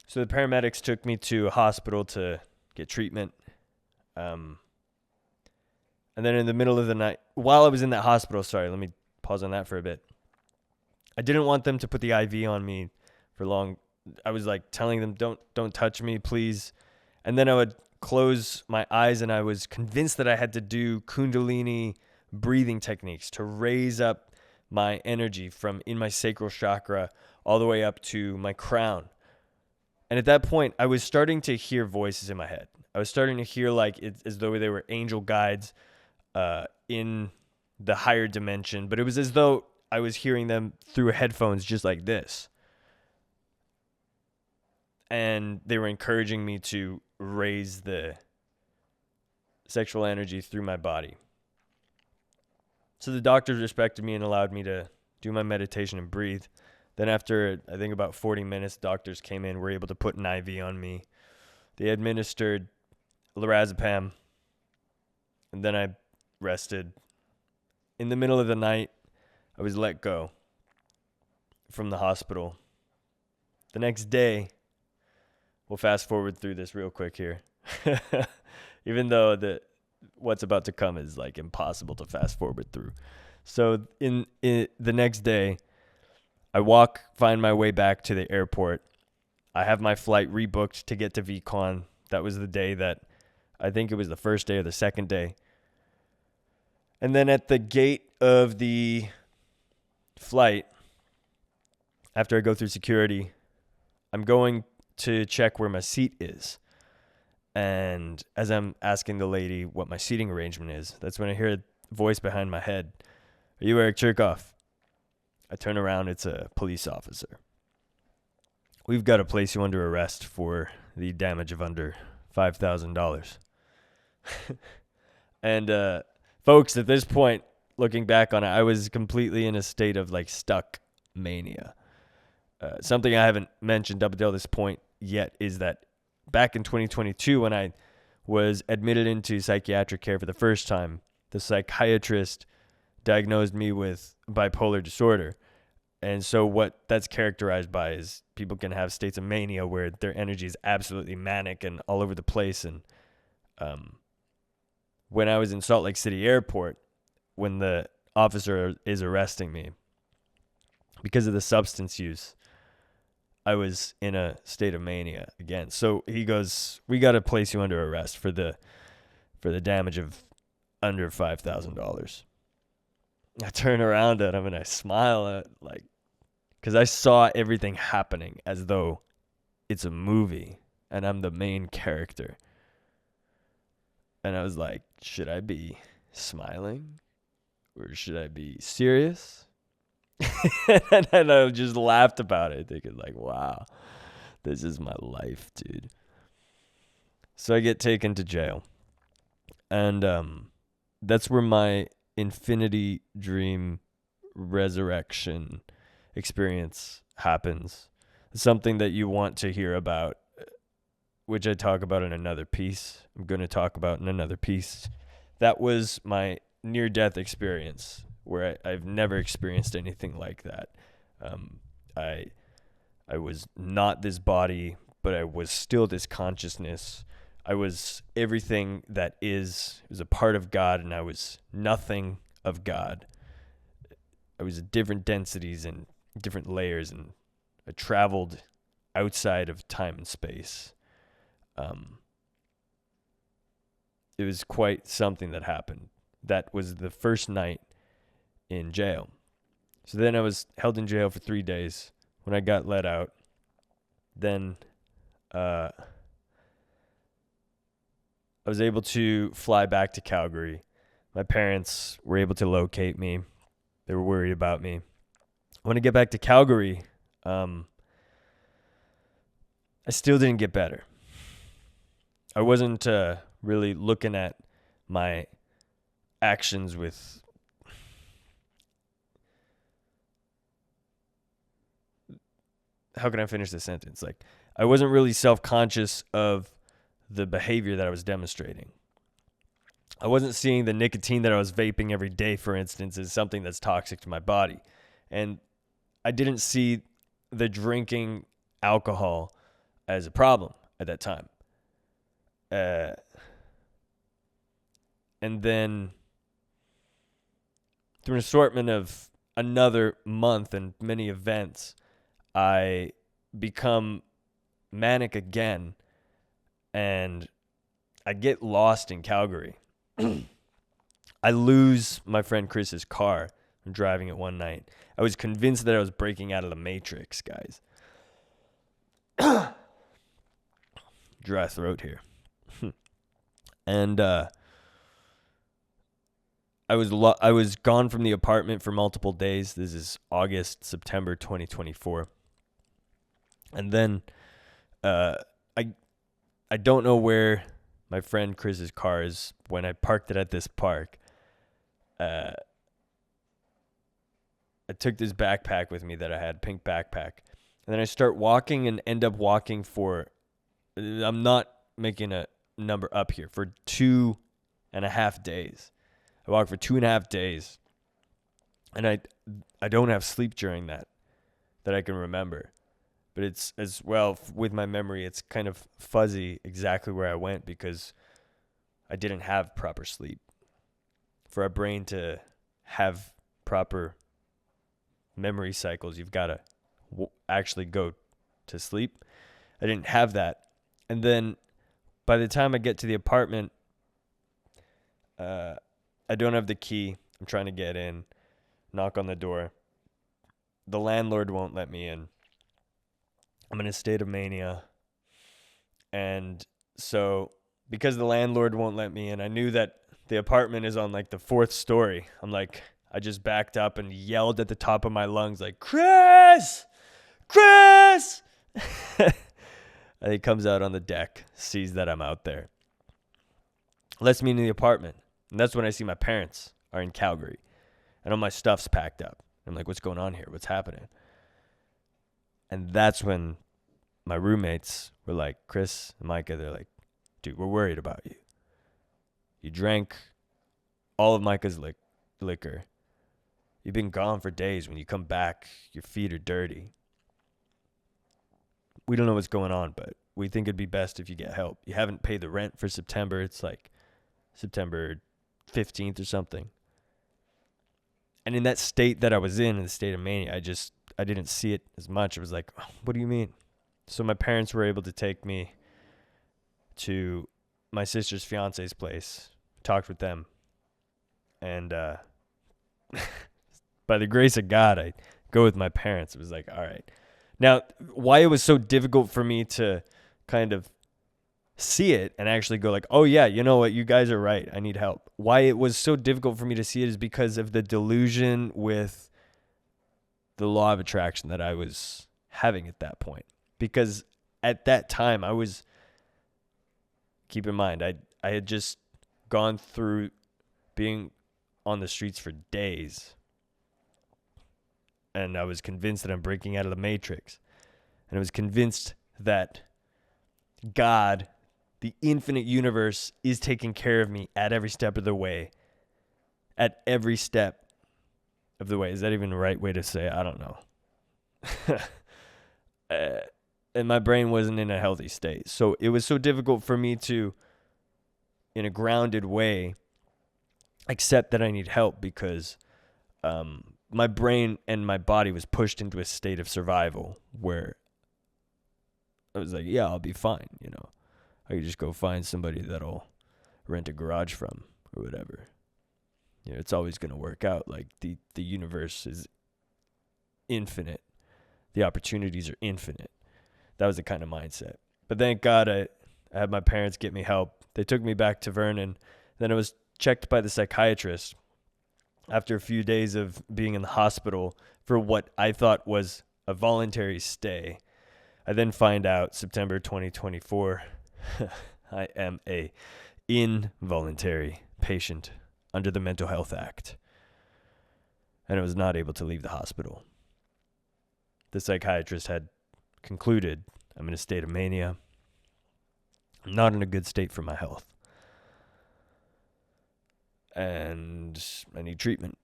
So the paramedics took me to a hospital to get treatment. And then in the middle of the night, while I was in that hospital, sorry, let me pause on that for a bit. I didn't want them to put the IV on me for long. I was like telling them, don't touch me, please. And then I would close my eyes, and I was convinced that I had to do Kundalini breathing techniques to raise up my energy from in my sacral chakra all the way up to my crown. And at that point, I was starting to hear voices in my head. I was starting to hear like as though they were angel guides in the higher dimension, but it was as though I was hearing them through headphones just like this. And they were encouraging me to raise the sexual energy through my body. So the doctors respected me and allowed me to do my meditation and breathe. Then after, I think about 40 minutes, doctors came in, were able to put an IV on me. They administered lorazepam, and then I rested. In the middle of the night, I was let go from the hospital. The next day, we'll fast forward through this real quick here. Even though what's about to come is like impossible to fast forward through. So in the next day, I find my way back to the airport. I have my flight rebooked to get to Vee Con. That was the day that, I think it was the first day or the second day. And then at the gate of the flight, after I go through security, I'm going to check where my seat is. And as I'm asking the lady what my seating arrangement is, that's when I hear a voice behind my head. Are you Eric Cherkoff? I turn around. It's a police officer. We've got to place you under arrest for the damage of under $5,000. And folks, at this point, looking back on it, I was completely in a state of like stuck mania. Something I haven't mentioned up until this point yet is that back in 2022, when I was admitted into psychiatric care for the first time, the psychiatrist diagnosed me with bipolar disorder. And so what that's characterized by is people can have states of mania where their energy is absolutely manic and all over the place. And when I was in Salt Lake City Airport, when the officer is arresting me, because of the substance use, I was in a state of mania again. So he goes, we got to place you under arrest for the damage of under $5,000. I turn around at him and I smile because I saw everything happening as though it's a movie and I'm the main character. And I was like, should I be smiling or should I be serious? And I just laughed about it, thinking like, wow, this is my life, dude. So I get taken to jail. And that's where my infinity dream resurrection experience happens. Something that you want to hear about, which I talk about in another piece. I'm going to talk about in another piece. That was my near-death experience, where I've never experienced anything like that. I was not this body, but I was still this consciousness. I was everything that is. It was a part of God, and I was nothing of God. I was at different densities and different layers, and I traveled outside of time and space. It was quite something that happened. That was the first night in jail. So then I was held in jail for 3 days. When I got let out, then I was able to fly back to Calgary. My parents were able to locate me. They were worried about me. When I get back to Calgary, I still didn't get better. I wasn't really looking at my actions with how can I finish this sentence? Like, I wasn't really self-conscious of the behavior that I was demonstrating. I wasn't seeing the nicotine that I was vaping every day, for instance, as something that's toxic to my body. And I didn't see the drinking alcohol as a problem at that time. And then through an assortment of another month and many events, I become manic again, and I get lost in Calgary. I lose my friend Chris's car. I'm driving it one night. I was convinced that I was breaking out of the Matrix, guys. Dry throat here. And I was gone from the apartment for multiple days. This is August, September 2024. And then I don't know where my friend Chris's car is when I parked it at this park. I took this backpack with me that I had, pink backpack. And then I start walking and end up walking for, I'm not making a number up here, for 2.5 days. I walked for 2.5 days. And I don't have sleep during that I can remember. But it's as well with my memory, it's kind of fuzzy exactly where I went because I didn't have proper sleep. For our brain to have proper memory cycles, you've got to actually go to sleep. I didn't have that. And then by the time I get to the apartment, I don't have the key. I'm trying to get in, knock on the door. The landlord won't let me in. I'm in a state of mania. And so because the landlord won't let me in, I knew that the apartment is on like the 4th story. I just backed up and yelled at the top of my lungs like, Chris! Chris! And he comes out on the deck, sees that I'm out there. Lets me into the apartment. And that's when I see my parents are in Calgary. And all my stuff's packed up. I'm like, what's going on here? What's happening? And that's when my roommates were like, Chris and Micah, they're like, dude, we're worried about you. You drank all of Micah's liquor. You've been gone for days. When you come back, your feet are dirty. We don't know what's going on, but we think it'd be best if you get help. You haven't paid the rent for September. It's like September 15th or something. And in that state that I was in the state of mania, I didn't see it as much. It was like, oh, what do you mean? So my parents were able to take me to my sister's fiance's place, talked with them. And by the grace of God, I go with my parents. It was like, all right. Now, why it was so difficult for me to kind of see it and actually go like, oh yeah, you know what, you guys are right, I need help. Why it was so difficult for me to see it is because of the delusion with the law of attraction that I was having at that point. Because at that time keep in mind, I had just gone through being on the streets for days. And I was convinced that I'm breaking out of the matrix. And I was convinced that God, the infinite universe, is taking care of me at every step of the way. At every step of the way. Is that even the right way to say it? I don't know. And my brain wasn't in a healthy state. So it was so difficult for me to, in a grounded way, accept that I need help because my brain and my body was pushed into a state of survival where I was like, yeah, I'll be fine. You know, I could just go find somebody that'll rent a garage from or whatever. You know, it's always going to work out. Like the universe is infinite. The opportunities are infinite. That was the kind of mindset. But thank God I had my parents get me help. They took me back to Vernon. Then I was checked by the psychiatrist after a few days of being in the hospital for what I thought was a voluntary stay. I then find out September 2024, I am a involuntary patient under the Mental Health Act. And I was not able to leave the hospital. The psychiatrist had concluded I'm in a state of mania. I'm not in a good state for my health. And I need treatment.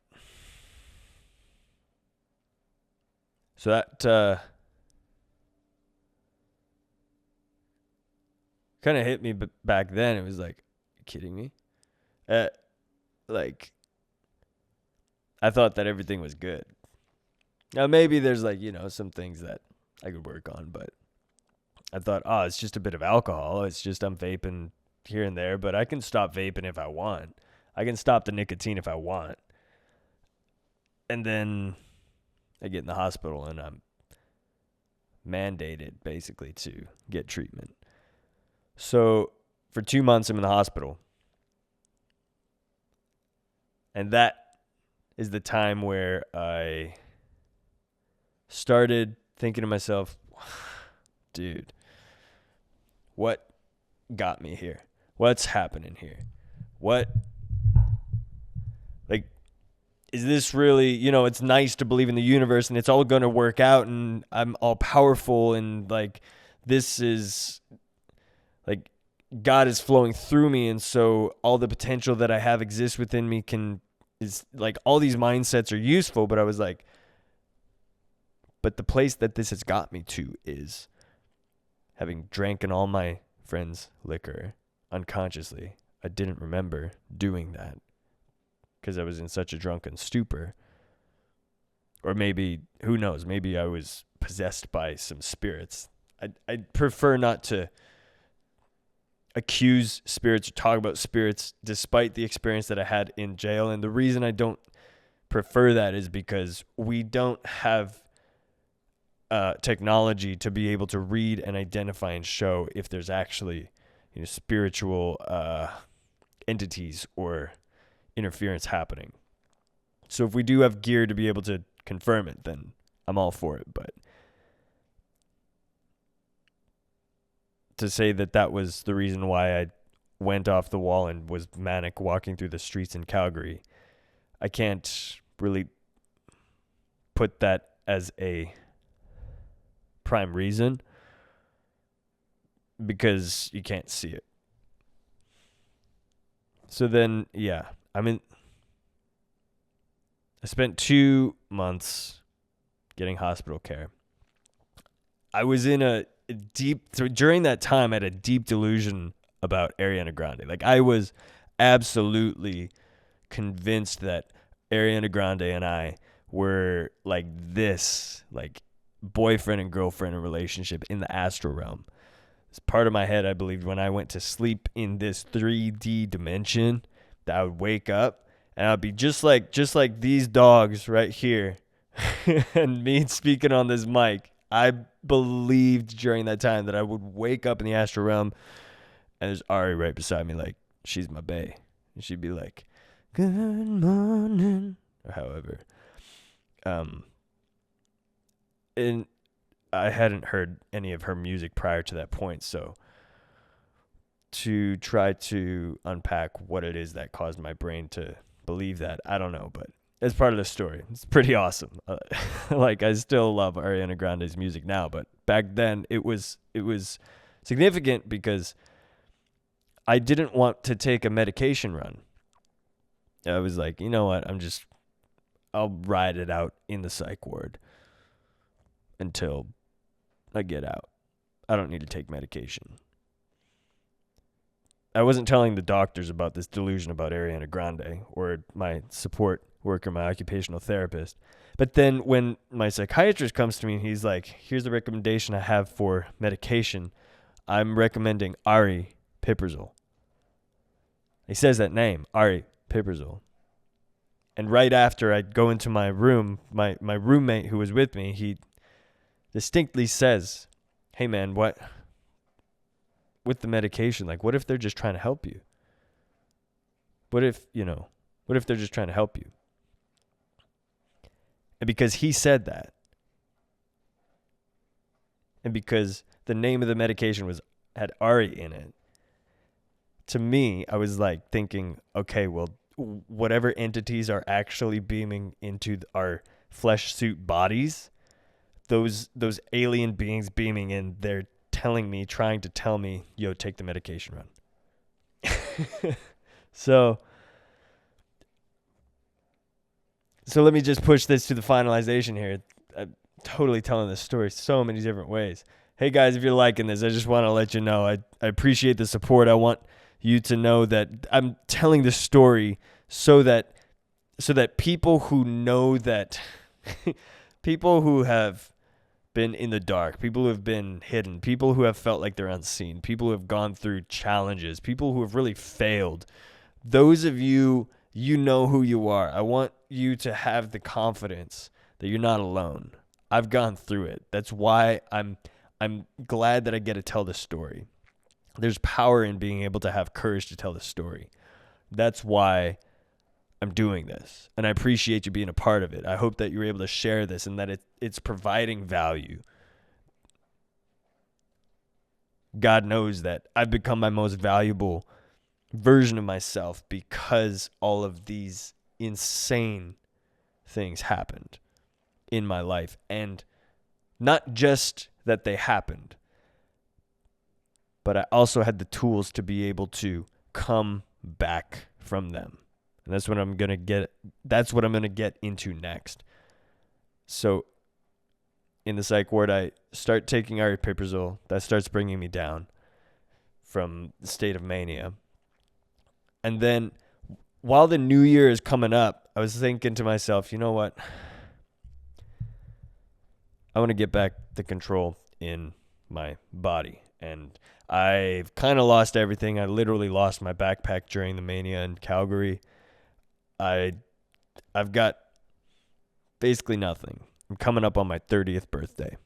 So that kind of hit me back then. It was like, you kidding me? Like, I thought that everything was good. Now, maybe there's like, you know, some things that I could work on, but I thought, oh, it's just a bit of alcohol. It's just I'm vaping here and there, but I can stop vaping if I want. I can stop the nicotine if I want. And then I get in the hospital and I'm mandated basically to get treatment. So for 2 months I'm in the hospital. And that is the time where I started thinking to myself, dude, what got me here? What's happening here? Like, is this really, you know, it's nice to believe in the universe and it's all going to work out and I'm all powerful and like, this is like, God is flowing through me. And so all the potential that I have exists within me is like, all these mindsets are useful. But I was like, But the place that this has got me to is having drank in all my friends' liquor unconsciously. I didn't remember doing that because I was in such a drunken stupor. Or maybe, who knows, maybe I was possessed by some spirits. I'd prefer not to accuse spirits or talk about spirits despite the experience that I had in jail. And the reason I don't prefer that is because we don't have technology to be able to read and identify and show if there's actually, spiritual entities or interference happening. So if we do have gear to be able to confirm it, then I'm all for it. But to say that was the reason why I went off the wall and was manic walking through the streets in Calgary, I can't really put that as a prime reason because you can't see it. So then, yeah, I spent 2 months getting hospital care. I was in during that time, I had a deep delusion about Ariana Grande. Like, I was absolutely convinced that Ariana Grande and I were like this, like boyfriend and girlfriend relationship in the astral realm. It's part of my head, I believed when I went to sleep in this 3D dimension that I would wake up and I'd be just like these dogs right here and me speaking on this mic. I believed during that time that I would wake up in the astral realm and there's Ari right beside me, like she's my bae. And she'd be like, "Good morning," or however. And I hadn't heard any of her music prior to that point, so to try to unpack what it is that caused my brain to believe that, I don't know, but it's part of the story. It's pretty awesome. Like, I still love Ariana Grande's music now, but back then it was significant because I didn't want to take a medication run. I was like, you know what? I'll ride it out in the psych ward until I get out. I don't need to take medication. I wasn't telling the doctors about this delusion about Ariana Grande or my support worker, my occupational therapist. But then when my psychiatrist comes to me and he's like, here's the recommendation I have for medication, I'm recommending Ari Piprazole. He says that name, Ari Piprazole. And right after I go into my room, my roommate who was with me, he distinctly says, "Hey man, what with the medication? Like, what if they're just trying to help you? What if they're just trying to help you?" And because he said that, and because the name of the medication had Ari in it, to me, I was like thinking, okay, well, whatever entities are actually beaming into our flesh suit bodies, those alien beings beaming in, they're trying to tell me, yo, take the medication run. So let me just push this to the finalization here. I'm totally telling this story so many different ways. Hey guys, if you're liking this, I just want to let you know I appreciate the support. I want you to know that I'm telling this story so that people who know that people who have been in the dark, people who have been hidden, people who have felt like they're unseen, people who have gone through challenges, people who have really failed, those of you, you know who you are. I want you to have the confidence that you're not alone. I've gone through it. That's why I'm glad that I get to tell this story. There's power in being able to have courage to tell the story. That's why I'm doing this. And I appreciate you being a part of it. I hope that you're able to share this and that it's providing value. God knows that I've become my most valuable version of myself because all of these insane things happened in my life. And not just that they happened, but I also had the tools to be able to come back from them. And that's what I'm going to get into next. So in the psych ward, I start taking aripiprazole. That starts bringing me down from the state of mania. And then while the new year is coming up, I was thinking to myself, you know what? I want to get back the control in my body. And I've kind of lost everything. I literally lost my backpack during the mania in Calgary. I've got basically nothing. I'm coming up on my 30th birthday.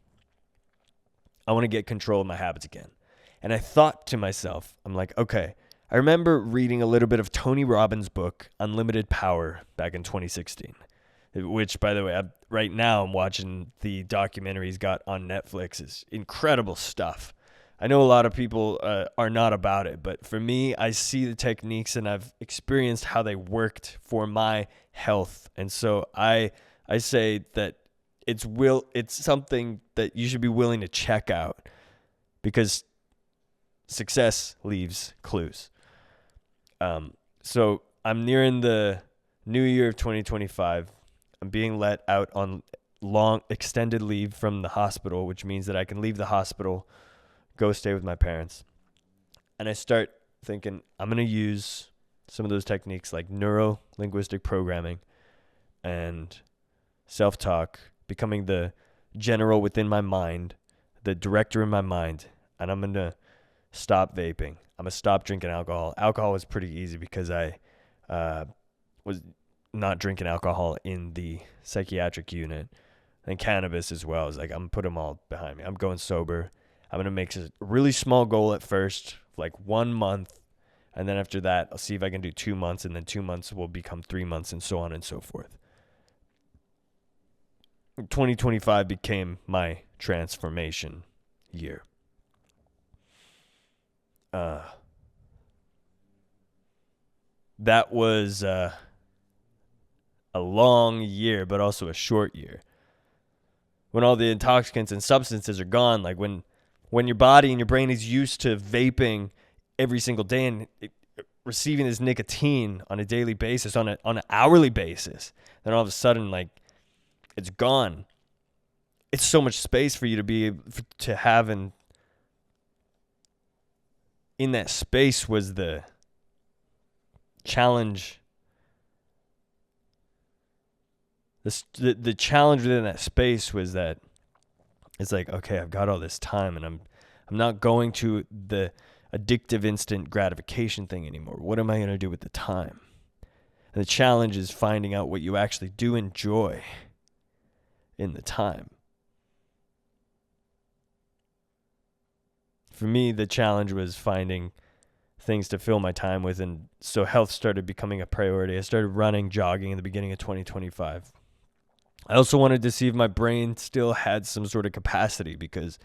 I want to get control of my habits again. And I thought to myself, I'm like, okay, I remember reading a little bit of Tony Robbins' book, Unlimited Power, back in 2016, which, by the way, right now I'm watching the documentary he's got on Netflix. It's incredible stuff. I know a lot of people are not about it, but for me, I see the techniques and I've experienced how they worked for my health. And so I say that it's something that you should be willing to check out, because success leaves clues. So I'm nearing the new year of 2025. I'm being let out on long extended leave from the hospital, which means that I can leave the hospital, go stay with my parents. And I start thinking I'm going to use some of those techniques like neuro-linguistic programming and self-talk, becoming the general within my mind, the director in my mind, and I'm going to stop vaping. I'm going to stop drinking alcohol. Alcohol was pretty easy because I was not drinking alcohol in the psychiatric unit, and cannabis as well. It's like, I'm going to put them all behind me. I'm going sober. I'm going to make a really small goal at first, like 1 month. And then after that, I'll see if I can do 2 months, and then 2 months will become 3 months, and so on and so forth. 2025 became my transformation year. That was a long year, but also a short year. When all the intoxicants and substances are gone, like when your body and your brain is used to vaping every single day and receiving this nicotine on a daily basis, on an hourly basis, then all of a sudden, like, it's gone. It's so much space for you to be able to have, and in that space was the challenge. The challenge within that space was that it's like, okay, I've got all this time, and I'm not going to the addictive instant gratification thing anymore. What am I going to do with the time? And the challenge is finding out what you actually do enjoy in the time. For me, the challenge was finding things to fill my time with, and so health started becoming a priority. I started running, jogging in the beginning of 2025. I also wanted to see if my brain still had some sort of capacity, because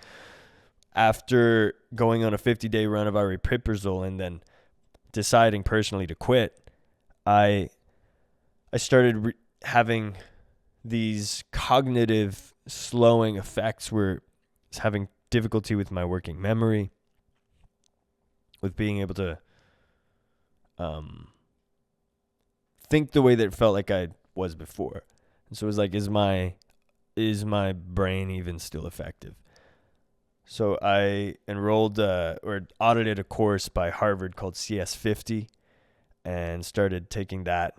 after going on a 50-day run of aripiprazole and then deciding personally to quit, I started having these cognitive slowing effects where I was having difficulty with my working memory, with being able to think the way that it felt like I was before. And so it was like, is my brain even still effective? So I enrolled or audited a course by Harvard called CS50 and started taking that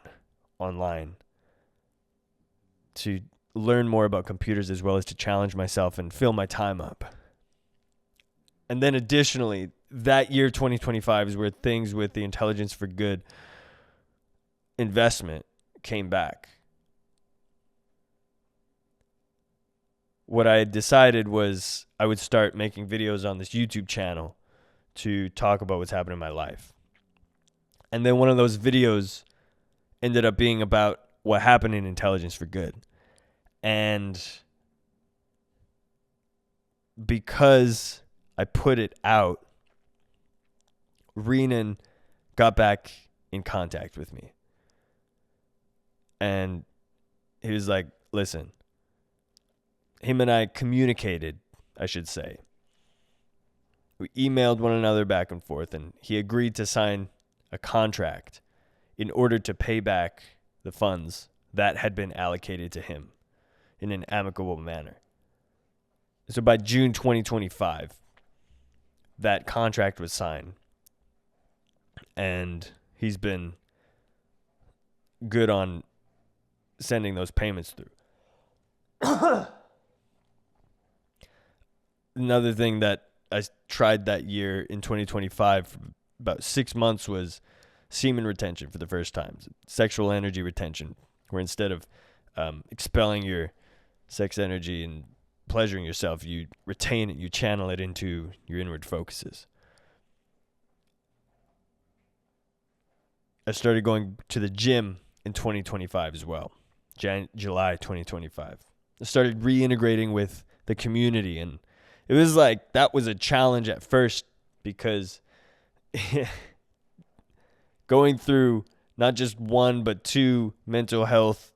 online to learn more about computers, as well as to challenge myself and fill my time up. And then additionally, that year 2025 is where things with the Intelligence for Good investment came back. What I decided was I would start making videos on this YouTube channel to talk about what's happening in my life. And then one of those videos ended up being about what happened in Intelligence for Good. And because I put it out, Renan got back in contact with me. And he was like, listen, him and I communicated, I should say. We emailed one another back and forth, and he agreed to sign a contract in order to pay back the funds that had been allocated to him in an amicable manner. So by June 2025, that contract was signed. And he's been good on sending those payments through. Another thing that I tried that year in 2025 for about 6 months was semen retention for the first time. Sexual energy retention, where instead of expelling your sex energy and pleasuring yourself, you retain it, you channel it into your inward focuses. I started going to the gym in 2025 as well, July 2025. I started reintegrating with the community, and it was like that was a challenge at first because going through not just one but two mental health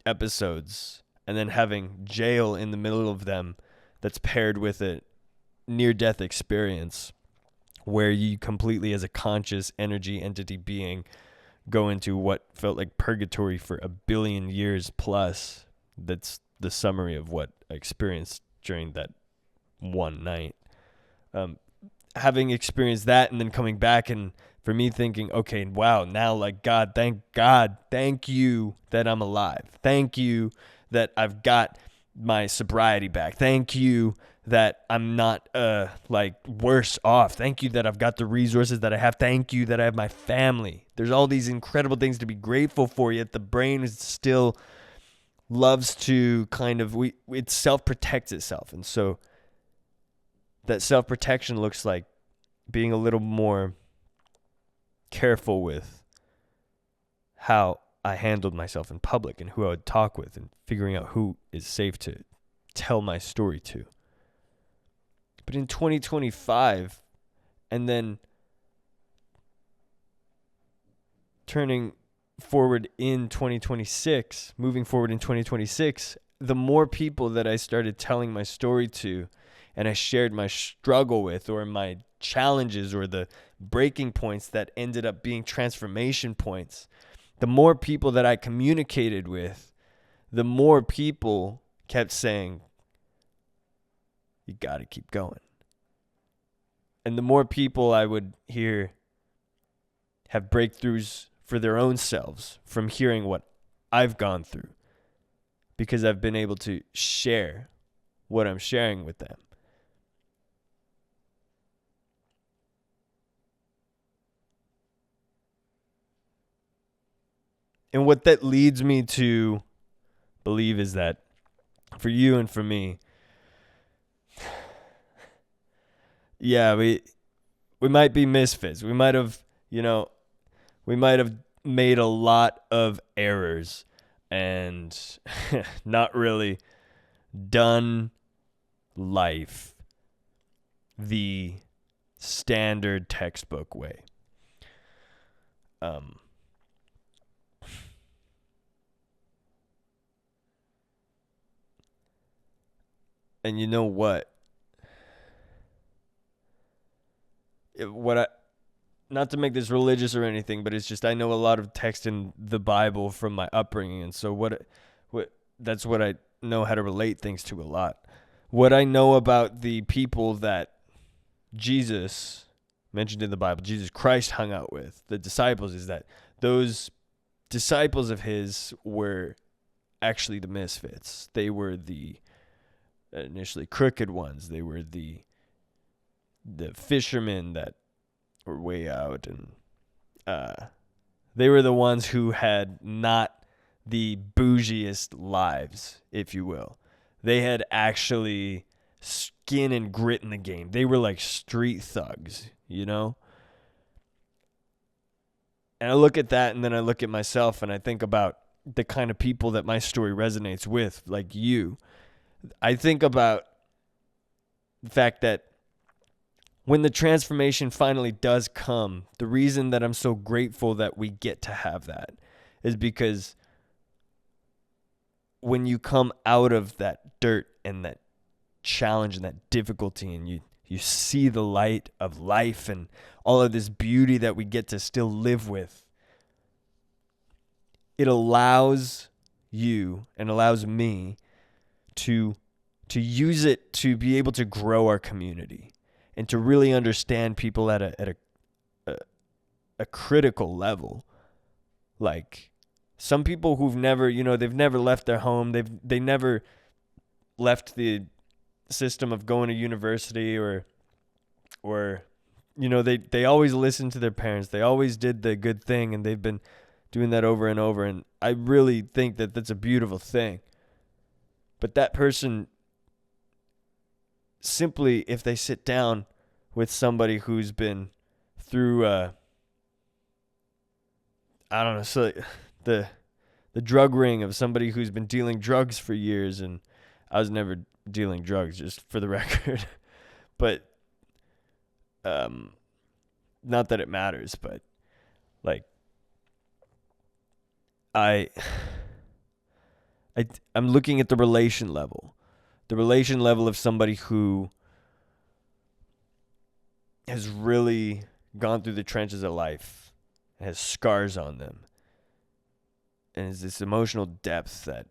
episodes and then having jail in the middle of them that's paired with a near-death experience where you completely as a conscious energy entity being go into what felt like purgatory for 1 billion years plus. That's the summary of what I experienced during that one night. Having experienced that and then coming back and for me thinking, okay, wow, now like God, thank you that I'm alive. Thank you that I've got my sobriety back. Thank you that I'm not like worse off. Thank you that I've got the resources that I have. Thank you that I have my family. There's all these incredible things to be grateful for, yet the brain is still loves to kind of, it self-protects itself. And so that self-protection looks like being a little more careful with how I handled myself in public and who I would talk with and figuring out who is safe to tell my story to. But in 2025, and then turning forward in 2026, moving forward in 2026, the more people that I started telling my story to and I shared my struggle with or my challenges or the breaking points that ended up being transformation points, the more people that I communicated with, the more people kept saying, you got to keep going. And the more people I would hear have breakthroughs for their own selves from hearing what I've gone through, because I've been able to share what I'm sharing with them. And what that leads me to believe is that for you and for me, yeah, we might be misfits. We might have, made a lot of errors and not really done life the standard textbook way. And you know what? Not to make this religious or anything, but it's just I know a lot of text in the Bible from my upbringing, and so what that's what I know how to relate things to a lot. What I know about the people that Jesus mentioned in the Bible, Jesus Christ hung out with, the disciples, is that those disciples of his were actually the misfits. They were the initially crooked ones. They were the fishermen that were way out, and they were the ones who had not the bougiest lives, if you will. They had actually skin and grit in the game. They were like street thugs, you know? And I look at that, and then I look at myself, and I think about the kind of people that my story resonates with, like you. I think about the fact that when the transformation finally does come, the reason that I'm so grateful that we get to have that is because when you come out of that dirt and that challenge and that difficulty and you see the light of life and all of this beauty that we get to still live with, it allows you and allows me to to use it to be able to grow our community and to really understand people at a critical level. Like some people who've never, they've never left their home. They never left the system of going to university or they always listened to their parents. They always did the good thing, and they've been doing that over and over. And I really think that that's a beautiful thing. But that person, simply if they sit down with somebody who's been through, so the drug ring of somebody who's been dealing drugs for years, and I was never dealing drugs, just for the record. But not that it matters, but like I'm looking at the relation level of somebody who has really gone through the trenches of life and has scars on them, and is this emotional depth that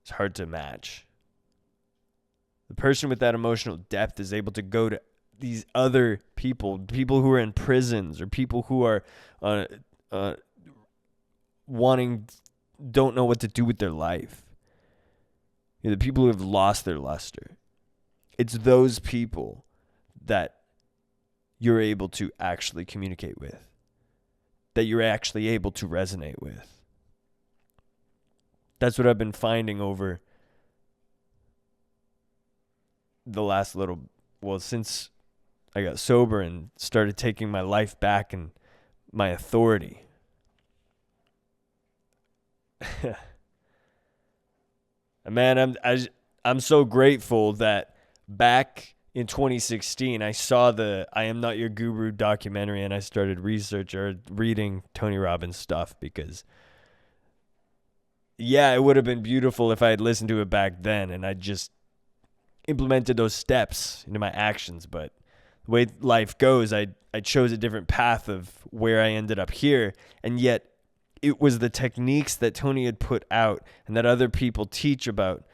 it's hard to match. The person with that emotional depth is able to go to these other people who are in prisons, or people who are don't know what to do with their life. The people who have lost their luster. It's those people that you're able to actually communicate with, that you're actually able to resonate with. That's what I've been finding over the last since I got sober and started taking my life back and my authority. Man, I'm so grateful that back in 2016 I saw the I Am Not Your Guru documentary, and I started reading Tony Robbins stuff, because it would have been beautiful if I had listened to it back then and I just implemented those steps into my actions. But the way life goes, I chose a different path of where I ended up here, and yet it was the techniques that Tony had put out and that other people teach about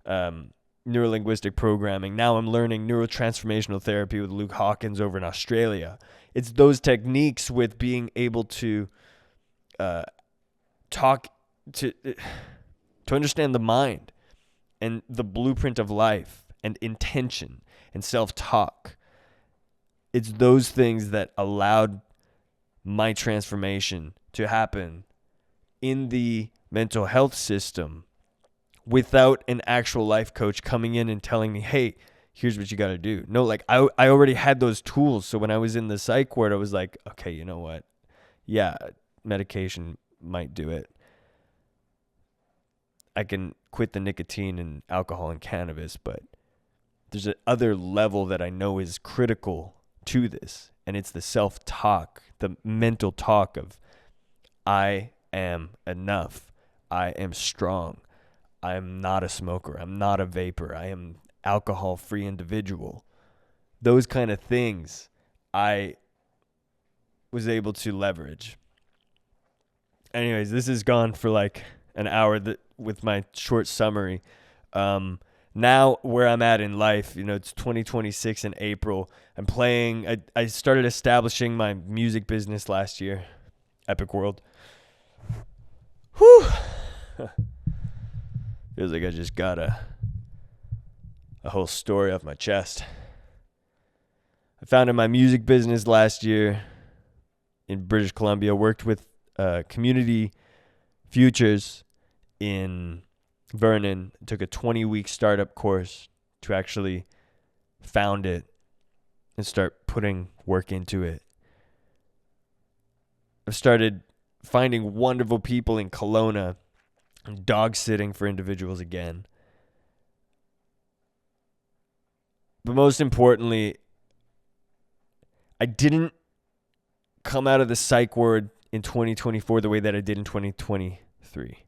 neurolinguistic programming. Now I'm learning neurotransformational therapy with Luke Hawkins over in Australia. It's those techniques with being able to talk to understand the mind and the blueprint of life and intention and self-talk. It's those things that allowed my transformation to happen in the mental health system without an actual life coach coming in and telling me, hey, here's what you got to do. No, like I already had those tools. So when I was in the psych ward, I was like, okay, you know what? Yeah, medication might do it. I can quit the nicotine and alcohol and cannabis, but there's a other level that I know is critical to this. And it's the self-talk, the mental talk of I am enough. I am strong. I am not a smoker. I'm not a vapor. I am alcohol-free individual. Those kind of things I was able to leverage. Anyways, this has gone for like an hour with my short summary. Now where I'm at in life, it's 2026 in April. I'm playing. I started establishing my music business last year, Epic World. Whew. Feels like I just got a whole story off my chest. I founded my music business last year in British Columbia. Worked with Community Futures in Vernon. Took a 20-week startup course to actually found it and start putting work into it. I've started finding wonderful people in Kelowna and dog sitting for individuals again. But most importantly, I didn't come out of the psych ward in 2024 the way that I did in 2023.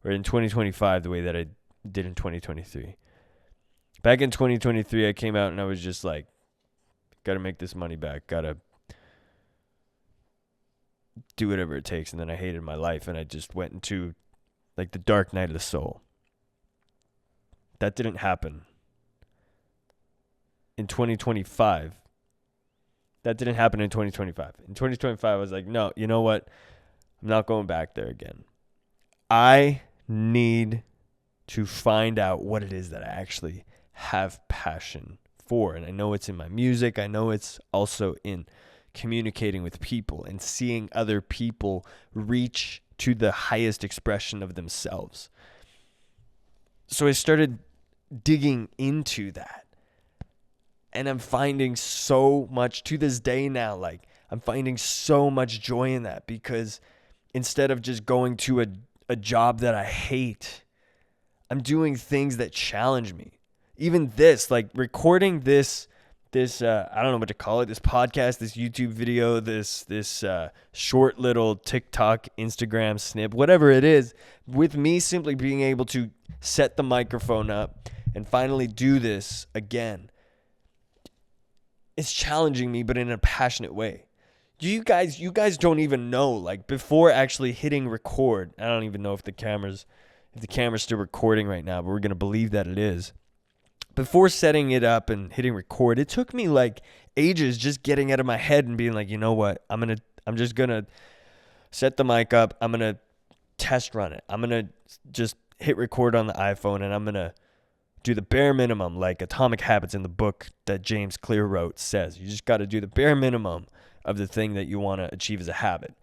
Or in 2025 the way that I did in 2023. Back in 2023, I came out and I was just like, got to make this money back. Got to do whatever it takes. And then I hated my life and I just went into like the dark night of the soul. that didn't happen. In 2025, that didn't happen in 2025. In 2025, I was like, no, you know what? I'm not going back there again. I need to find out what it is that I actually have passion for. And I know it's in my music. I know it's also in communicating with people and seeing other people reach to the highest expression of themselves. So I started digging into that. And I'm finding so much to this day now, like I'm finding so much joy in that, because instead of just going to a job that I hate, I'm doing things that challenge me. Even this, like recording this I don't know what to call it, this podcast, this YouTube video, this short little TikTok, Instagram snip, whatever it is, with me simply being able to set the microphone up and finally do this again. It's challenging me, but in a passionate way. You guys don't even know, like before actually hitting record, I don't even know if the camera's still recording right now, but we're going to believe that it is. Before setting it up and hitting record, it took me like ages just getting out of my head and being like, you know what? I'm just going to set the mic up. I'm going to test run it. I'm going to just hit record on the iPhone, and I'm going to do the bare minimum, like Atomic Habits in the book that James Clear wrote says. You just got to do the bare minimum of the thing that you want to achieve as a habit.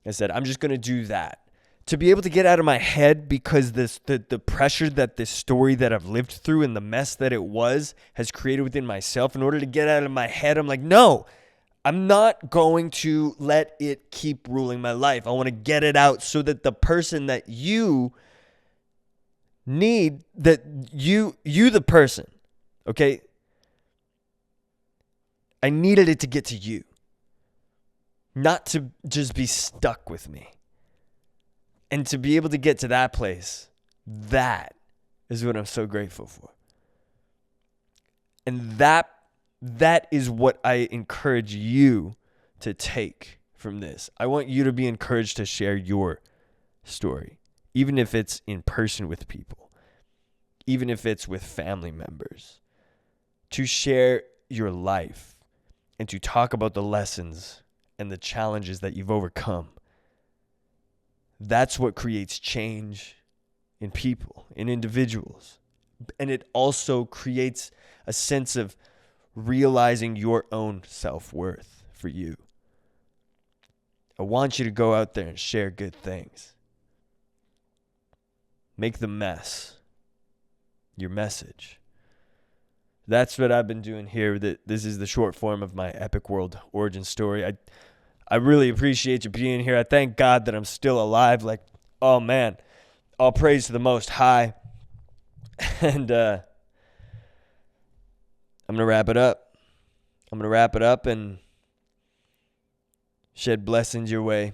I said, I'm just going to do that. To be able to get out of my head, because the pressure that this story that I've lived through and the mess that it was has created within myself, in order to get out of my head, I'm like, no, I'm not going to let it keep ruling my life. I want to get it out so that the person that you need, that you the person, okay? I needed it to get to you, not to just be stuck with me. And to be able to get to that place, that is what I'm so grateful for. And that is what I encourage you to take from this. I want you to be encouraged to share your story, even if it's in person with people, even if it's with family members, to share your life and to talk about the lessons and the challenges that you've overcome. That's what creates change in people, in individuals. And it also creates a sense of realizing your own self-worth for you. I want you to go out there and share good things. Make the mess your message. That's what I've been doing here. This is the short form of my Epic World origin story. I really appreciate you being here. I thank God that I'm still alive. Like, oh man, all praise to the Most High. And I'm going to wrap it up. I'm going to wrap it up and shed blessings your way.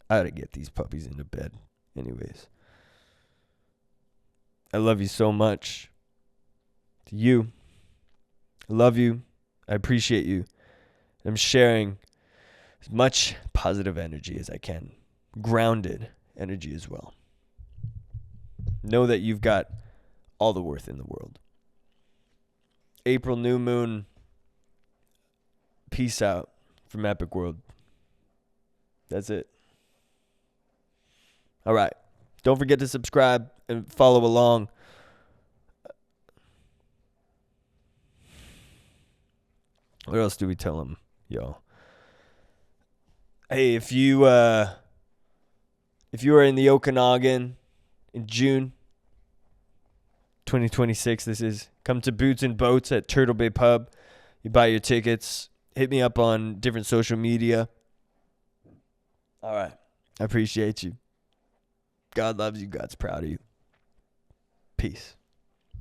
I got to get these puppies into bed. Anyways, I love you so much. To you, I love you. I appreciate you. I'm sharing as much positive energy as I can. Grounded energy as well. Know that you've got all the worth in the world. April new moon. Peace out from Epic World. That's it. All right. Don't forget to subscribe and follow along. What else do we tell them, y'all? Hey, if you are in the Okanagan in June 2026, this is, come to Boots and Boats at Turtle Bay Pub. You buy your tickets. Hit me up on different social media. All right. I appreciate you. God loves you. God's proud of you. Peace.